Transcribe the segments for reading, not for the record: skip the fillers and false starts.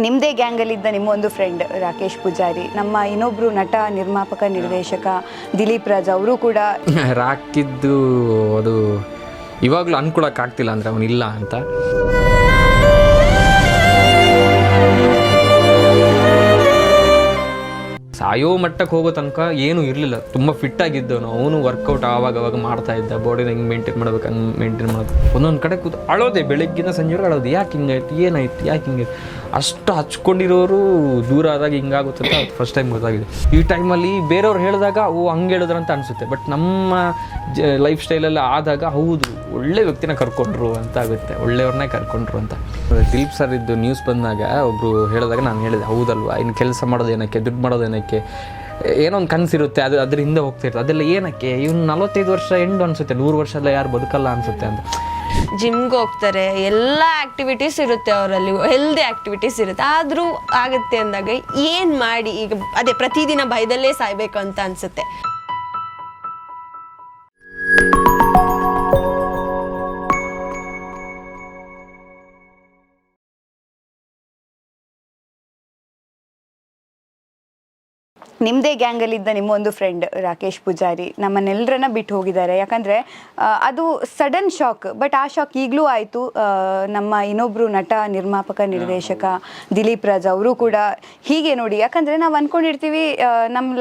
ನಿಮ್ಮದೇ ಗ್ಯಾಂಗಲ್ಲಿದ್ದ ನಿಮ್ಮ ಒಂದು ಫ್ರೆಂಡ್ ರಾಕೇಶ್ ಪೂಜಾರಿ, ನಮ್ಮ ಇನ್ನೊಬ್ಬರು ನಟ, ನಿರ್ಮಾಪಕ, ನಿರ್ದೇಶಕ ದಿಲೀಪ್ ರಾಜ್ ಅವರು ಕೂಡ ರಾಕಿದ್ದು ಅದು ಇವಾಗಲೂ ಅನ್ಕೊಳಕ್ಕಾಗ್ತಿಲ್ಲ ಅಂದರೆ ಅವನಿಲ್ಲ ಅಂತ. ಸಾಯೋ ಮಟ್ಟಕ್ಕೆ ಹೋಗೋ ತನಕ ಏನೂ ಇರಲಿಲ್ಲ, ತುಂಬ ಫಿಟ್ ಆಗಿದ್ದವನು. ಅವನು ವರ್ಕೌಟ್ ಆವಾಗ ಮಾಡ್ತಾ ಇದ್ದ, ಬಾಡಿನ ಹಿಂಗೆ ಮೇಂಟೈನ್ ಮಾಡ್ಬೇಕು, ಹಂಗೆ ಮೇಂಟೈನ್ ಮಾಡೋದು. ಒಂದೊಂದು ಕಡೆ ಕೂತು ಅಳೋದೆ, ಬೆಳಗ್ಗಿನ ಸಂಜೆವರೆಗೆ ಅಳೋದು. ಯಾಕೆ ಹಿಂಗಾಯ್ತು, ಏನಾಯ್ತು, ಯಾಕೆ ಹಿಂಗಾಯ್ತು. ಅಷ್ಟು ಹಚ್ಕೊಂಡಿರೋರು ದೂರ ಆದಾಗ ಹಿಂಗಾಗುತ್ತೆ ಅಂತ ಫಸ್ಟ್ ಟೈಮ್ ಗೊತ್ತಾಗಿದೆ. ಈ ಟೈಮಲ್ಲಿ ಬೇರೆಯವ್ರು ಹೇಳಿದಾಗ ಹಂಗೆ ಹೇಳಿದ್ರು ಅಂತ ಅನಿಸುತ್ತೆ, ಬಟ್ ನಮ್ಮ ಲೈಫ್ ಸ್ಟೈಲಲ್ಲಿ ಆದಾಗ ಹೌದು ಒಳ್ಳೆ ವ್ಯಕ್ತಿನ ಕರ್ಕೊಂಡ್ರು ಅಂತ ಆಗುತ್ತೆ, ಒಳ್ಳೆಯವ್ರನ್ನೇ ಕರ್ಕೊಂಡ್ರು ಅಂತ. ದಿಲೀಪ್ ಸರ್ ಇದ್ದು ನ್ಯೂಸ್ ಬಂದಾಗ ಒಬ್ಬರು ಹೇಳಿದಾಗ ನಾನು ಹೇಳಿದೆ, ಹೌದಲ್ವಾ, ಇನ್ನು ಕೆಲಸ ಮಾಡೋದೇನಕ್ಕೆ, ದುಡ್ಡು ಮಾಡೋದೇನಕ್ಕೆ, ಏನೋ ಒಂದು ಕನಸಿರುತ್ತೆ, ಅದ್ರ ಹಿಂದೆ ಹೋಗ್ತಿರ್ತದೆ, ಅದೆಲ್ಲ ಏನಕ್ಕೆ. ಇವ್ನು 45 ವರ್ಷ ಎಂಡು ಅನಿಸುತ್ತೆ, 100 ವರ್ಷ ಎಲ್ಲ ಯಾರು ಬದುಕಲ್ಲ ಅನಿಸುತ್ತೆ ಅಂತ. ಜಿಮ್ಗೆ ಹೋಗ್ತಾರೆ, ಎಲ್ಲ ಆಕ್ಟಿವಿಟೀಸ್ ಇರುತ್ತೆ ಅವರಲ್ಲಿ, ಹೆಲ್ದಿ ಆಕ್ಟಿವಿಟೀಸ್ ಇರುತ್ತೆ, ಆದರೂ ಆಗುತ್ತೆ ಅಂದಾಗ ಏನು ಮಾಡಿ, ಈಗ ಅದೇ ಪ್ರತಿದಿನ ಭಯದಲ್ಲೇ ಸಾಯ್ಬೇಕು ಅಂತ ಅನಿಸುತ್ತೆ. ನಿಮ್ಮದೇ ಗ್ಯಾಂಗಲ್ಲಿದ್ದ ನಿಮ್ಮ ಒಂದು ಫ್ರೆಂಡ್ ರಾಕೇಶ್ ಪೂಜಾರಿ ನಮ್ಮನ್ನೆಲ್ಲರನ್ನ ಬಿಟ್ಟು ಹೋಗಿದ್ದಾರೆ. ಯಾಕಂದರೆ ಅದು ಸಡನ್ ಶಾಕ್, ಬಟ್ ಆ ಶಾಕ್ ಈಗಲೂ ಆಯಿತು. ನಮ್ಮ ಇನ್ನೊಬ್ಬರು ನಟ, ನಿರ್ಮಾಪಕ, ನಿರ್ದೇಶಕ ದಿಲೀಪ್ ರಾಜ್ ಅವರು ಕೂಡ ಹೀಗೆ ನೋಡಿ, ಯಾಕಂದರೆ ನಾವು ಅಂದ್ಕೊಂಡಿರ್ತೀವಿ ನಮ್ಮ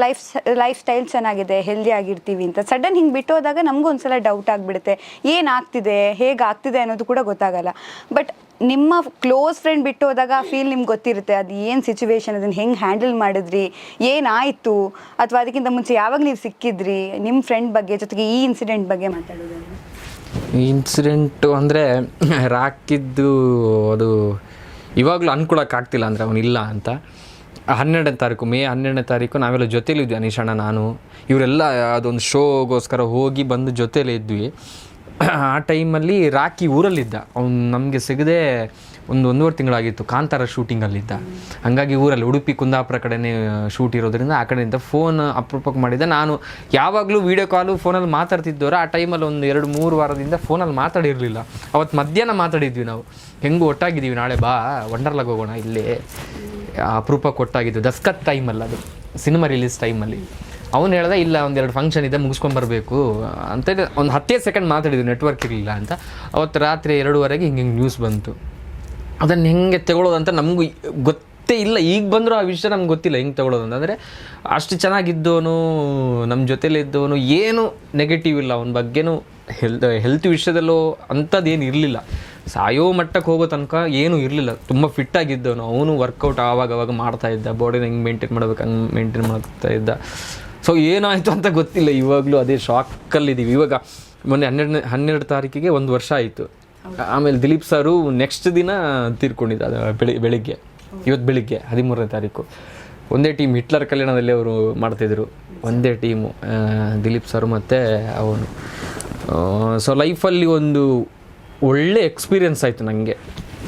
ಲೈಫ್ ಸ್ಟೈಲ್ ಚೆನ್ನಾಗಿದೆ, ಹೆಲ್ದಿ ಆಗಿರ್ತೀವಿ ಅಂತ. ಸಡನ್ ಹಿಂಗೆ ಬಿಟ್ಟು ಹೋದಾಗ ನಮಗೂ ಒಂದ್ಸಲ ಡೌಟ್ ಆಗಿಬಿಡುತ್ತೆ, ಏನಾಗ್ತಿದೆ, ಹೇಗಾಗ್ತಿದೆ ಅನ್ನೋದು ಕೂಡ ಗೊತ್ತಾಗಲ್ಲ. ಬಟ್ ನಿಮ್ಮ ಕ್ಲೋಸ್ ಫ್ರೆಂಡ್ ಬಿಟ್ಟು ಹೋದಾಗ ಆ ಫೀಲ್ ನಿಮ್ಗೆ ಗೊತ್ತಿರುತ್ತೆ, ಅದು ಏನು ಸಿಚುವೇಶನ್, ಅದನ್ನು ಹೆಂಗೆ ಹ್ಯಾಂಡಲ್ ಮಾಡಿದ್ರಿ, ಏನಾಯಿತು, ಅಥವಾ ಅದಕ್ಕಿಂತ ಮುಂಚೆ ಯಾವಾಗ ನೀವು ಸಿಕ್ಕಿದ್ರಿ, ನಿಮ್ಮ ಫ್ರೆಂಡ್ ಬಗ್ಗೆ, ಜೊತೆಗೆ ಈ ಇನ್ಸಿಡೆಂಟ್ ಬಗ್ಗೆ ಮಾತಾಡೋದು. ಇನ್ಸಿಡೆಂಟು ಅಂದರೆ ರಾಕಿದ್ದು ಅದು ಇವಾಗಲೂ ಅನ್ಕೊಳಕ್ಕಾಗ್ತಿಲ್ಲ ಅಂದರೆ ಅವನಿಲ್ಲ ಅಂತ. 12ನೇ ತಾರೀಕು, ಮೇ 12ನೇ ತಾರೀಕು ನಾವೆಲ್ಲ ಜೊತೇಲಿದ್ವಿ, ಅನೀಶಣ್ಣ, ನಾನು, ಇವರೆಲ್ಲ ಅದೊಂದು ಶೋಗೋಸ್ಕರ ಹೋಗಿ ಬಂದು ಜೊತೇಲೇ ಇದ್ವಿ. ಆ ಟೈಮಲ್ಲಿ ರಾಕಿ ಊರಲ್ಲಿದ್ದ, ಅವ್ನು ನಮಗೆ ಸಿಗದೆ 1.5 ತಿಂಗಳಾಗಿತ್ತು, ಕಾಂತಾರ ಶೂಟಿಂಗಲ್ಲಿದ್ದ. ಹಾಗಾಗಿ ಊರಲ್ಲಿ ಉಡುಪಿ ಕುಂದಾಪುರ ಕಡೆನೇ ಶೂಟ್ ಇರೋದ್ರಿಂದ ಆ ಕಡೆಯಿಂದ ಫೋನ್ ಅಪರೂಪಕ್ಕೆ ಮಾಡಿದ್ದೆ. ನಾನು ಯಾವಾಗಲೂ ವೀಡಿಯೋ ಕಾಲು ಫೋನಲ್ಲಿ ಮಾತಾಡ್ತಿದ್ದವರು, ಆ ಟೈಮಲ್ಲಿ 1-2-3 ವಾರದಿಂದ ಫೋನಲ್ಲಿ ಮಾತಾಡಿರಲಿಲ್ಲ. ಅವತ್ತು ಮಧ್ಯಾಹ್ನ ಮಾತಾಡಿದ್ವಿ ನಾವು, ಹೆಂಗೂ ಒಟ್ಟಾಗಿದ್ದೀವಿ, ನಾಳೆ ಬಾ ವಂಡರ್ಲಾಗ್ ಹೋಗೋಣ, ಇಲ್ಲೇ ಅಪರೂಪಕ್ಕೆ ಒಟ್ಟಾಗಿದ್ದು. ದಸ್ಕತ್ ಟೈಮಲ್ಲಿ, ಅದು ಸಿನಿಮಾ ರಿಲೀಸ್ ಟೈಮಲ್ಲಿ. ಅವನು ಹೇಳ್ದೆ, ಇಲ್ಲ 1-2 ಫಂಕ್ಷನ್ ಇದೆ, ಮುಗಿಸ್ಕೊಂಬರ್ಬೇಕು ಅಂತೇಳಿ ಒಂದು 10 ಸೆಕೆಂಡ್ ಮಾತಾಡಿದ್ವಿ, ನೆಟ್ವರ್ಕ್ ಇರಲಿಲ್ಲ ಅಂತ. ಅವತ್ತು ರಾತ್ರಿ 2:30ಗೆ ಹಿಂಗೆ ನ್ಯೂಸ್ ಬಂತು. ಅದನ್ನು ಹೆಂಗೆ ತಗೊಳ್ಳೋದಂತ ನಮಗೂ ಗೊತ್ತೇ ಇಲ್ಲ. ಈಗ ಬಂದರೂ ಆ ವಿಷಯ ನಮ್ಗೆ ಗೊತ್ತಿಲ್ಲ ಹೆಂಗೆ ತಗೊಳ್ಳೋದು ಅಂತಂದರೆ, ಅಷ್ಟು ಚೆನ್ನಾಗಿದ್ದವನು, ನಮ್ಮ ಜೊತೆಲಿದ್ದವನು, ಏನು ನೆಗೆಟಿವ್ ಇಲ್ಲ ಅವನ ಬಗ್ಗೆನೂ. ಹೆಲ್ತ್ ವಿಷಯದಲ್ಲೂ ಅಂಥದ್ದೇನು ಇರಲಿಲ್ಲ. ಸಾಯೋ ಮಟ್ಟಕ್ಕೆ ಹೋಗೋ ತನಕ ಏನೂ ಇರಲಿಲ್ಲ, ತುಂಬ ಫಿಟ್ ಆಗಿದ್ದವನು. ಅವನು ವರ್ಕೌಟ್ ಆವಾಗ ಮಾಡ್ತಾ ಇದ್ದ, ಬಾಡಿನ ಹಿಂಗೆ ಮೇಂಟೈನ್ ಮಾಡ್ಬೇಕು, ಹಂಗೆ ಮೇಂಟೈನ್ ಮಾಡ್ತಾ ಇದ್ದ. ಸೊ ಏನಾಯಿತು ಅಂತ ಗೊತ್ತಿಲ್ಲ, ಇವಾಗಲೂ ಅದೇ ಶಾಕಲ್ಲಿದ್ದೀವಿ. ಇವಾಗ ಮೊನ್ನೆ 12 ತಾರೀಕಿಗೆ 1 ವರ್ಷ ಆಯಿತು. ಆಮೇಲೆ ದಿಲೀಪ್ ಸರು ನೆಕ್ಸ್ಟ್ ದಿನ ತೀರ್ಕೊಂಡಿದ್ದ, ಅದು ಬೆಳಿಗ್ಗೆ, ಇವತ್ತು ಬೆಳಿಗ್ಗೆ 13ನೇ ತಾರೀಕು. ಒಂದೇ ಟೀಮ್, ಹಿಟ್ಲರ್ ಕಲ್ಯಾಣದಲ್ಲಿ ಅವರು ಮಾಡ್ತಿದ್ರು, ಒಂದೇ ಟೀಮು, ದಿಲೀಪ್ ಸರು ಮತ್ತು ಅವನು. ಸೊ ಲೈಫಲ್ಲಿ ಒಂದು ಒಳ್ಳೆ ಎಕ್ಸ್ಪೀರಿಯನ್ಸ್ ಆಯಿತು ನನಗೆ.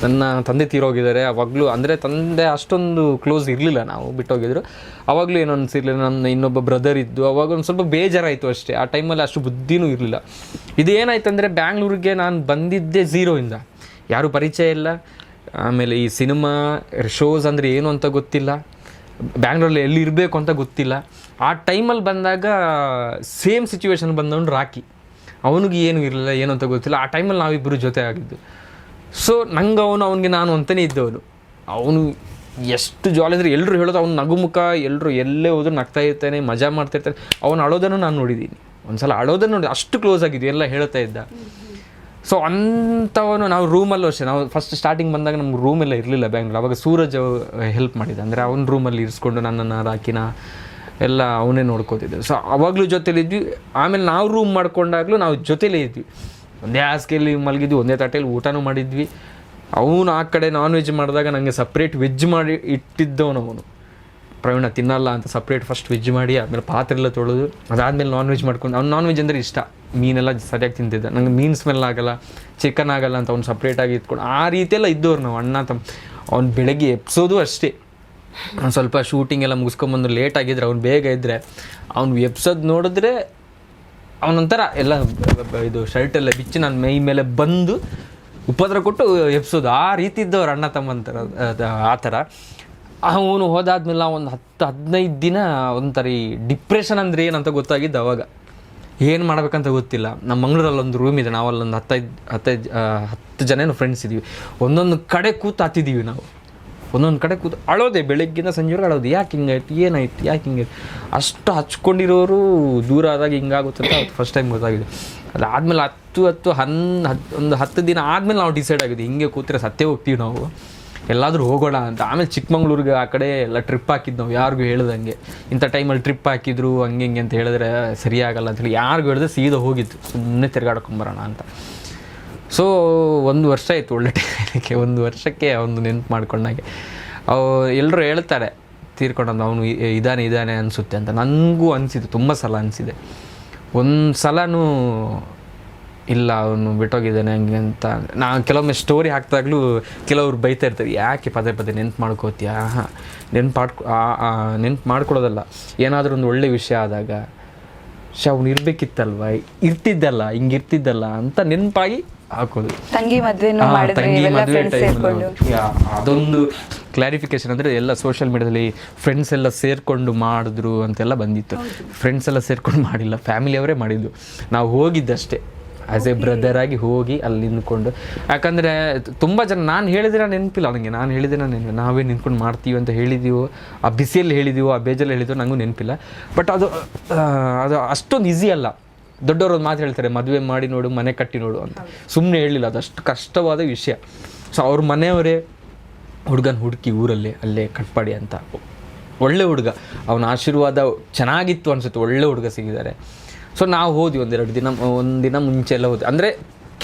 ನನ್ನ ತಂದೆ ತೀರೋಗಿದ್ದಾರೆ ಆವಾಗಲೂ, ಅಂದರೆ ತಂದೆ ಅಷ್ಟೊಂದು ಕ್ಲೋಸ್ ಇರಲಿಲ್ಲ, ನಾವು ಬಿಟ್ಟೋಗಿದ್ರು. ಆವಾಗಲೂ ಏನೋ ಅನಿಸಿರ್ಲಿಲ್ಲ. ನನ್ನ ಇನ್ನೊಬ್ಬ ಬ್ರದರ್ ಇದ್ದು, ಅವಾಗ ಒಂದು ಸ್ವಲ್ಪ ಬೇಜಾರಾಯಿತು ಅಷ್ಟೇ. ಆ ಟೈಮಲ್ಲಿ ಅಷ್ಟು ಬುದ್ಧಿನೂ ಇರಲಿಲ್ಲ. ಇದೇನಾಯ್ತಂದರೆ, ಬ್ಯಾಂಗ್ಳೂರಿಗೆ ನಾನು ಬಂದಿದ್ದೆ 0ಇಂದ, ಯಾರೂ ಪರಿಚಯ ಇಲ್ಲ. ಆಮೇಲೆ ಈ ಸಿನಿಮಾ ಶೋಸ್ ಅಂದರೆ ಏನು ಅಂತ ಗೊತ್ತಿಲ್ಲ, ಬ್ಯಾಂಗ್ಳೂರಲ್ಲಿ ಎಲ್ಲಿ ಇರಬೇಕು ಅಂತ ಗೊತ್ತಿಲ್ಲ. ಆ ಟೈಮಲ್ಲಿ ಬಂದಾಗ ಸೇಮ್ ಸಿಚುವೇಶನ್ ಬಂದವನು ರಾಕಿ. ಅವನಿಗೆ ಏನೂ ಇರಲಿಲ್ಲ, ಏನು ಅಂತ ಗೊತ್ತಿಲ್ಲ. ಆ ಟೈಮಲ್ಲಿ ನಾವಿಬ್ಬರು ಜೊತೆ ಆಗಿದ್ದು. ಸೊ ನಂಗೆ ಅವನಿಗೆ ನಾನು ಅಂತಲೇ ಇದ್ದವನು. ಅವನು ಎಷ್ಟು ಜಾಲಿ ಅಂದರೆ, ಎಲ್ಲರೂ ಹೇಳೋದು ಅವ್ನು ನಗುಮುಖ, ಎಲ್ಲರೂ ಎಲ್ಲೇ ಹೋದ್ರು ನಗ್ತಾ ಇರ್ತಾನೆ, ಮಜಾ ಮಾಡ್ತಾಯಿರ್ತಾನೆ. ಅವನು ಅಳೋದನ್ನು ನಾನು ನೋಡಿದ್ದೀನಿ, ಒಂದು ಸಲ ಅಳೋದನ್ನು ನೋಡಿ, ಅಷ್ಟು ಕ್ಲೋಸ್ ಆಗಿದ್ವಿ, ಎಲ್ಲ ಹೇಳ್ತಾ ಇದ್ದ. ಸೊ ಅಂಥವನು. ನಾವು ರೂಮಲ್ಲೂ ಅಷ್ಟೇ, ನಾವು ಫಸ್ಟ್ ಸ್ಟಾರ್ಟಿಂಗ್ ಬಂದಾಗ ನಮ್ಗೆ ರೂಮೆಲ್ಲ ಇರಲಿಲ್ಲ ಬ್ಯಾಂಗ್ಳೂರ್. ಅವಾಗ ಸೂರಜ್ ಹೆಲ್ಪ್ ಮಾಡಿದ್ದ, ಅಂದರೆ ಅವ್ನ ರೂಮಲ್ಲಿ ಇರಿಸ್ಕೊಂಡು ನನ್ನನ್ನು, ರಾಕಿನ ಎಲ್ಲ ಅವನೇ ನೋಡ್ಕೋತಿದ್ದೆ. ಸೊ ಅವಾಗಲೂ ಜೊತೇಲಿದ್ವಿ. ಆಮೇಲೆ ನಾವು ರೂಮ್ ಮಾಡ್ಕೊಂಡಾಗಲೂ ನಾವು ಜೊತೇಲೇ ಇದ್ವಿ, ಒಂದೇ ಹಾಸಿಗೆಯಲ್ಲಿ ಮಲಗಿದ್ವಿ, ಒಂದೇ ತಟ್ಟೆಯಲ್ಲಿ ಊಟನೂ ಮಾಡಿದ್ವಿ. ಅವನು ಆ ಕಡೆ ನಾನ್ ವೆಜ್ ಮಾಡಿದಾಗ ನನಗೆ ಸಪ್ರೇಟ್ ವೆಜ್ ಮಾಡಿ ಇಟ್ಟಿದ್ದವನು ಅವನು. ಪ್ರವೀಣ ತಿನ್ನಲ್ಲ ಅಂತ ಸಪ್ರೇಟ್ ಫಸ್ಟ್ ವೆಜ್ ಮಾಡಿ, ಆಮೇಲೆ ಪಾತ್ರೆ ಎಲ್ಲ ತೊಳೆದು, ಅದಾದಮೇಲೆ ನಾನ್ ವೆಜ್ ಮಾಡ್ಕೊಂಡು. ಅವ್ನು ನಾನ್ ವೆಜ್ ಅಂದರೆ ಇಷ್ಟ, ಮೀನೆಲ್ಲ ಸರಿಯಾಗಿ ತಿಂತಿದ್ದ. ನಂಗೆ ಮೀನು ಸ್ಮೆಲ್ ಆಗಲ್ಲ, ಚಿಕನ್ ಆಗಲ್ಲ ಅಂತ ಅವ್ನು ಸಪ್ರೇಟಾಗಿ ಇಟ್ಕೊಂಡು, ಆ ರೀತಿಯೆಲ್ಲ ಇದ್ದವ್ರು ನಾವು ಅಣ್ಣ ತಮ್ಮ. ಅವ್ನು ಬೆಳಗ್ಗೆ ಎಪ್ಸೋದು ಅಷ್ಟೇ, ಸ್ವಲ್ಪ ಶೂಟಿಂಗ್ ಎಲ್ಲ ಮುಗಿಸ್ಕೊಂಬಂದು ಲೇಟ್ ಆಗಿದ್ರೆ, ಅವ್ನು ಬೇಗ ಇದ್ದರೆ ಅವ್ನು ಎಪ್ಸೋದು ನೋಡಿದ್ರೆ ಅವನೊಂಥರ ಎಲ್ಲ ಇದು ಶರ್ಟೆಲ್ಲ ಬಿಚ್ಚಿ ನನ್ನ ಮೈ ಮೇಲೆ ಬಂದು ಉಪದ್ರ ಕೊಟ್ಟು ಎಬ್ಸೋದು, ಆ ರೀತಿ ಇದ್ದವ್ರು ಅಣ್ಣ ತಮ್ಮಂತರ ಆ ಥರ. ಅವನು ಹೋದಾದ್ಮೇಲೆ ಒಂದು 10-15 ದಿನ ಒಂಥರ ಡಿಪ್ರೆಷನ್ ಅಂದರೆ ಏನಂತ ಗೊತ್ತಾಗಿದ್ದು ಅವಾಗ. ಏನು ಮಾಡ್ಬೇಕಂತ ಗೊತ್ತಿಲ್ಲ. ನಮ್ಮ ಮಂಗಳೂರಲ್ಲಿ ಒಂದು ರೂಮ್ ಇದೆ, ನಾವಲ್ಲೊಂದು 10 ಜನ ಫ್ರೆಂಡ್ಸ್ ಇದ್ದೀವಿ. ಒಂದೊಂದು ಕಡೆ ಕೂತು ಹತ್ತಿದ್ದೀವಿ ನಾವು, ಒಂದೊಂದು ಕಡೆ ಕೂತು ಅಳೋದೆ, ಬೆಳಗ್ಗಿಂದ ಸಂಜೆವರೆಗೆ ಅಳೋದು. ಯಾಕೆ ಹಿಂಗಾಯ್ತು, ಏನಾಯ್ತು, ಯಾಕೆ ಹಿಂಗಾಯ್ತು. ಅಷ್ಟು ಹಚ್ಕೊಂಡಿರೋರು ದೂರ ಆದಾಗ ಹಿಂಗಾಗುತ್ತೆ ಅಂತ ಅವತ್ತು ಫಸ್ಟ್ ಟೈಮ್ ಗೊತ್ತಾಗಿದೆ. ಅದಾದಮೇಲೆ 10 ದಿನ ಆದಮೇಲೆ ನಾವು ಡಿಸೈಡ್ ಆಗಿದ್ವಿ, ಹಿಂಗೆ ಕೂತ್ರೆ ಸತ್ತೇ ಹೋಗ್ತೀವಿ ನಾವು, ಎಲ್ಲಾದರೂ ಹೋಗೋಣ ಅಂತ. ಆಮೇಲೆ ಚಿಕ್ಕಮಂಗ್ಳೂರಿಗೆ ಆ ಕಡೆ ಎಲ್ಲ ಟ್ರಿಪ್ ಹಾಕಿದ್ದು ನಾವು, ಯಾರಿಗೂ ಹೇಳ್ದಂಗೆ ಇಂಥ ಟೈಮಲ್ಲಿ ಟ್ರಿಪ್ ಹಾಕಿದ್ರು ಹಂಗೆ ಹಿಂಗೆ ಅಂತ ಹೇಳಿದ್ರೆ ಸರಿಯಾಗಲ್ಲ ಅಂತೇಳಿ ಯಾರಿಗೂ ಹೇಳಿದ್ರೆ ಸೀದಾ ಹೋಗಿತ್ತು, ಸುಮ್ಮನೆ ತಿರ್ಗಾಡ್ಕೊಂಬರೋಣ ಅಂತ. ಸೊ 1 ವರ್ಷ ಆಯಿತು ಒಳ್ಳೆ ಟೈಮಕ್ಕೆ. 1 ವರ್ಷಕ್ಕೆ ಒಂದು ನೆನಪು ಮಾಡ್ಕೊಂಡಾಗೆ ಎಲ್ಲರೂ ಹೇಳ್ತಾರೆ ತೀರ್ಕೊಂಡಂದು ಅವನು ಇದಾನೆ ಅನಿಸುತ್ತೆ ಅಂತ. ನನಗೂ ಅನಿಸಿದ್ದು, ತುಂಬ ಸಲ ಅನಿಸಿದೆ. ಒಂದು ಸಲನೂ ಇಲ್ಲ ಅವನು ಬಿಟ್ಟೋಗಿದ್ದಾನೆ ಹಂಗೆ ಅಂತ. ನಾನು ಕೆಲವೊಮ್ಮೆ ಸ್ಟೋರಿ ಹಾಕಿದಾಗಲೂ ಕೆಲವ್ರು ಬೈತಾ ಇರ್ತಾರೆ, ಯಾಕೆ ಪದೇ ನೆನ್ಪು ಮಾಡ್ಕೋತೀಯಾ. ನೆನ್ಪು ಮಾಡ್ಕೊಳ್ಳೋದಲ್ಲ, ಏನಾದರೂ ಒಂದು ಒಳ್ಳೆ ವಿಷಯ ಆದಾಗ ಅವ್ನು ಇರಬೇಕಿತ್ತಲ್ವ, ಹಿಂಗಿರ್ತಿದ್ದಲ್ಲ ಅಂತ ನೆನಪಾಗಿ ಹಾಕೋದು. ತಂಗಿ ಮದುವೆ ಟೈಮಲ್ಲಿ ಅದೊಂದು ಕ್ಲಾರಿಫಿಕೇಶನ್. ಅಂದರೆ ಎಲ್ಲ ಸೋಷಿಯಲ್ ಮೀಡಿಯಾದಲ್ಲಿ ಫ್ರೆಂಡ್ಸ್ ಎಲ್ಲ ಸೇರಿಕೊಂಡು ಮಾಡಿದ್ರು ಅಂತೆಲ್ಲ ಬಂದಿತ್ತು. ಫ್ರೆಂಡ್ಸ್ ಎಲ್ಲ ಸೇರ್ಕೊಂಡು ಮಾಡಿಲ್ಲ, ಫ್ಯಾಮಿಲಿಯವರೇ ಮಾಡಿದ್ದು. ನಾವು ಹೋಗಿದ್ದಷ್ಟೇ ಆ್ಯಸ್ ಎ ಬ್ರದರ್ ಆಗಿ ಹೋಗಿ ಅಲ್ಲಿ ನಿಂತ್ಕೊಂಡು. ಯಾಕಂದರೆ ತುಂಬ ಜನ ನಾನು ಹೇಳಿದ್ರೆ ನೆನಪಿಲ್ಲ ನನಗೆ, ನಾನು ಹೇಳಿದ್ರೆ ನಾವೇ ನಿಂತ್ಕೊಂಡು ಮಾಡ್ತೀವಿ ಅಂತ ಹೇಳಿದ್ದೀವೋ, ಆ ಬಿಸಿಯಲ್ಲಿ ಹೇಳಿದ್ದೀವೋ, ಆ ಬೇಜಲ್ಲಿ ಹೇಳಿದ್ದೀವೋ ನನಗೂ ನೆನಪಿಲ್ಲ. ಬಟ್ ಅದು ಅಷ್ಟೊಂದು ಈಸಿ ಅಲ್ಲ. ದೊಡ್ಡವರು ಒಂದು ಮಾತು ಹೇಳ್ತಾರೆ, ಮದುವೆ ಮಾಡಿ ನೋಡು, ಮನೆ ಕಟ್ಟಿ ನೋಡು ಅಂತ. ಸುಮ್ಮನೆ ಹೇಳಿಲ್ಲ, ಅದಷ್ಟು ಕಷ್ಟವಾದ ವಿಷಯ. ಸೊ ಅವ್ರ ಮನೆಯವರೇ ಹುಡುಗನ ಹುಡುಕಿ ಊರಲ್ಲಿ ಅಲ್ಲೇ ಕಟ್ಪಾಡಿ ಅಂತ, ಒಳ್ಳೆ ಹುಡುಗ, ಅವನ ಆಶೀರ್ವಾದ ಚೆನ್ನಾಗಿತ್ತು ಅನಿಸುತ್ತೆ, ಒಳ್ಳೆ ಹುಡುಗ ಸಿಗಿದ್ದಾರೆ. ಸೊ ನಾವು ಹೋದ್ವಿ ಒಂದಿನ ಮುಂಚೆ ಎಲ್ಲ ಹೋದ್ವಿ. ಅಂದರೆ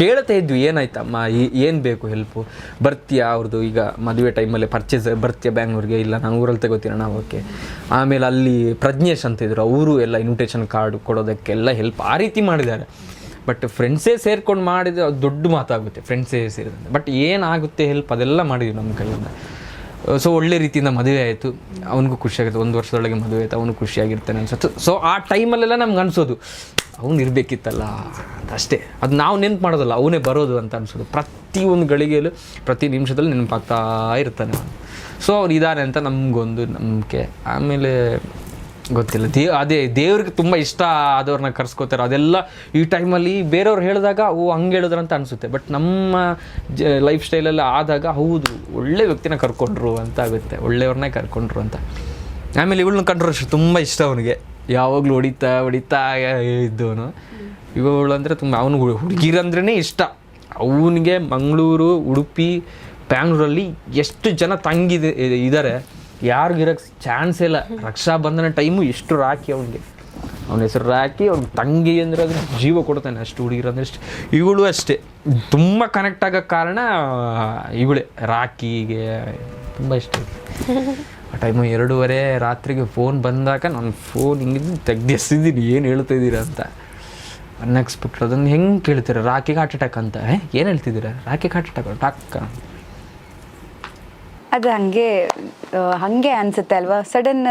ಕೇಳ್ತಾ ಇದ್ವಿ, ಏನಾಯ್ತಮ್ಮ, ಏನು ಬೇಕು ಹೆಲ್ಪು, ಬರ್ತೀಯಾ ಅವ್ರದ್ದು ಈಗ ಮದುವೆ ಟೈಮಲ್ಲಿ ಪರ್ಚೇಸ್, ಬರ್ತೀಯಾ ಬ್ಯಾಂಗ್ಳೂರಿಗೆ, ಇಲ್ಲ ನಾನು ಊರಲ್ಲಿ ತಗೋತೀನ ನಾವು. ಓಕೆ. ಆಮೇಲೆ ಅಲ್ಲಿ ಪ್ರಜ್ಞೇಶ್ ಅಂತಿದ್ರು, ಅವರು ಎಲ್ಲ ಇನ್ವಿಟೇಷನ್ ಕಾರ್ಡ್ ಕೊಡೋದಕ್ಕೆಲ್ಲ ಹೆಲ್ಪ್ ಆ ರೀತಿ ಮಾಡಿದ್ದಾರೆ. ಬಟ್ ಫ್ರೆಂಡ್ಸೇ ಸೇರ್ಕೊಂಡು ಮಾಡಿದರೆ ಅದು ದೊಡ್ಡ ಮಾತಾಗುತ್ತೆ, ಫ್ರೆಂಡ್ಸೇ ಸೇರಿದಂತೆ. ಬಟ್ ಏನಾಗುತ್ತೆ ಹೆಲ್ಪ್ ಅದೆಲ್ಲ ಮಾಡಿದ್ವಿ ನಮ್ಮ ಕೈಯಿಂದ. ಸೊ ಒಳ್ಳೆ ರೀತಿಯಿಂದ ಮದುವೆ ಆಯಿತು, ಅವನಿಗೂ ಖುಷಿಯಾಗುತ್ತೆ. 1 ವರ್ಷದೊಳಗೆ ಮದುವೆ ಆಯಿತು, ಅವನು ಖುಷಿಯಾಗಿರ್ತಾನೆ ಅನ್ಸುತ್ತೆ. ಸೊ ಆ ಟೈಮಲ್ಲೆಲ್ಲ ನಮ್ಗೆ ಅನಿಸೋದು, ಅವ್ನು ಇರಬೇಕಿತ್ತಲ್ಲ ಅಷ್ಟೇ. ಅದು ನಾವು ನೆನ್ಪು ಮಾಡೋದಲ್ಲ, ಅವನೇ ಬರೋದು ಅಂತ ಅನ್ಸೋದು. ಪ್ರತಿಯೊಂದು ಗಳಿಗೆಯಲ್ಲೂ ಪ್ರತಿ ನಿಮಿಷದಲ್ಲಿ ನೆನಪಾಗ್ತಾ ಇರ್ತಾನೆ ಅವನು. ಸೊ ಅವ್ನು ಇದ್ದಾನೆ ಅಂತ ನಮಗೊಂದು ನಂಬಿಕೆ. ಆಮೇಲೆ ಗೊತ್ತಿಲ್ಲ, ದೇವ್ರಿಗೆ ತುಂಬ ಇಷ್ಟ ಆದವ್ರನ್ನ ಕರ್ಸ್ಕೋತಾರೆ. ಅದೆಲ್ಲ ಈ ಟೈಮಲ್ಲಿ ಬೇರೆಯವ್ರು ಹೇಳಿದಾಗ ಹಂಗೆ ಹೇಳಿದ್ರಂತ ಅನಿಸುತ್ತೆ. ಬಟ್ ನಮ್ಮ ಲೈಫ್ ಸ್ಟೈಲಲ್ಲಿ ಆದಾಗ ಹೌದು ಒಳ್ಳೆ ವ್ಯಕ್ತಿನ ಕರ್ಕೊಂಡ್ರು ಅಂತ ಆಗುತ್ತೆ, ಒಳ್ಳೆಯವ್ರನ್ನೇ ಕರ್ಕೊಂಡ್ರು ಅಂತ. ಆಮೇಲೆ ಇವಳನ್ನ ಕಂಡ್ರು ಅಷ್ಟು ತುಂಬ ಇಷ್ಟ ಅವನಿಗೆ, ಯಾವಾಗಲೂ ಹೊಡಿತಾ ಇದ್ದವನು. ಇವಳು ಅಂದರೆ ತುಂಬ, ಅವನು ಹುಡುಗಿರಂದ್ರೇ ಇಷ್ಟ ಅವನಿಗೆ. ಮಂಗಳೂರು, ಉಡುಪಿ, ಬ್ಯಾಂಗ್ಳೂರಲ್ಲಿ ಎಷ್ಟು ಜನ ಇದ್ದಾರೆ, ಯಾರಿಗಿರೋಕ್ಕೆ ಚಾನ್ಸೇ ಇಲ್ಲ. ರಕ್ಷಾಬಂಧನ ಟೈಮು ಎಷ್ಟು ರಾಖಿ ಅವನಿಗೆ, ಅವನ ಹೆಸರು ರಾಖಿ. ಅವ್ನ ತಂಗಿ ಅಂದರೆ ಅದನ್ನು ಜೀವ ಕೊಡ್ತಾನೆ, ಅಷ್ಟು ಹುಡುಗಿರಂದ್ರೆ ಅಷ್ಟು. ಇವಳು ಅಷ್ಟೇ ತುಂಬ ಕನೆಕ್ಟ್ ಆಗೋ ಕಾರಣ ಇವಳೇ, ರಾಖಿಗೆ ತುಂಬ ಇಷ್ಟ. ಆ ಟೈಮು 2:30 ರಾತ್ರಿಗೆ ಫೋನ್ ಬಂದಾಗ ನಾನು ಫೋನ್ ಹಿಂಗಿದ್ದು ತೆಗ್ದಿಸಿದ್ದೀನಿ, ಏನು ಹೇಳ್ತಾ ಇದ್ದೀರಾ ಅಂತ. ಅನ್ಎಕ್ಸ್ಪೆಕ್ಟೆಡ್. ಅದನ್ನು ಹೆಂಗೆ ಕೇಳ್ತೀರಾ, ರಾಖಿಗೆ ಹಾರ್ಟ್ ಅಟ್ಯಾಕ್ ಅಂತ. ಏನು ಹೇಳ್ತಿದ್ದೀರಾ, ರಾಖಿಗೆ ಹಾರ್ಟ್ ಅಟ್ಯಾಕ್ ಅದು ಹಾಗೆ ಅನಿಸುತ್ತೆ ಅಲ್ವಾ. ಸಡನ್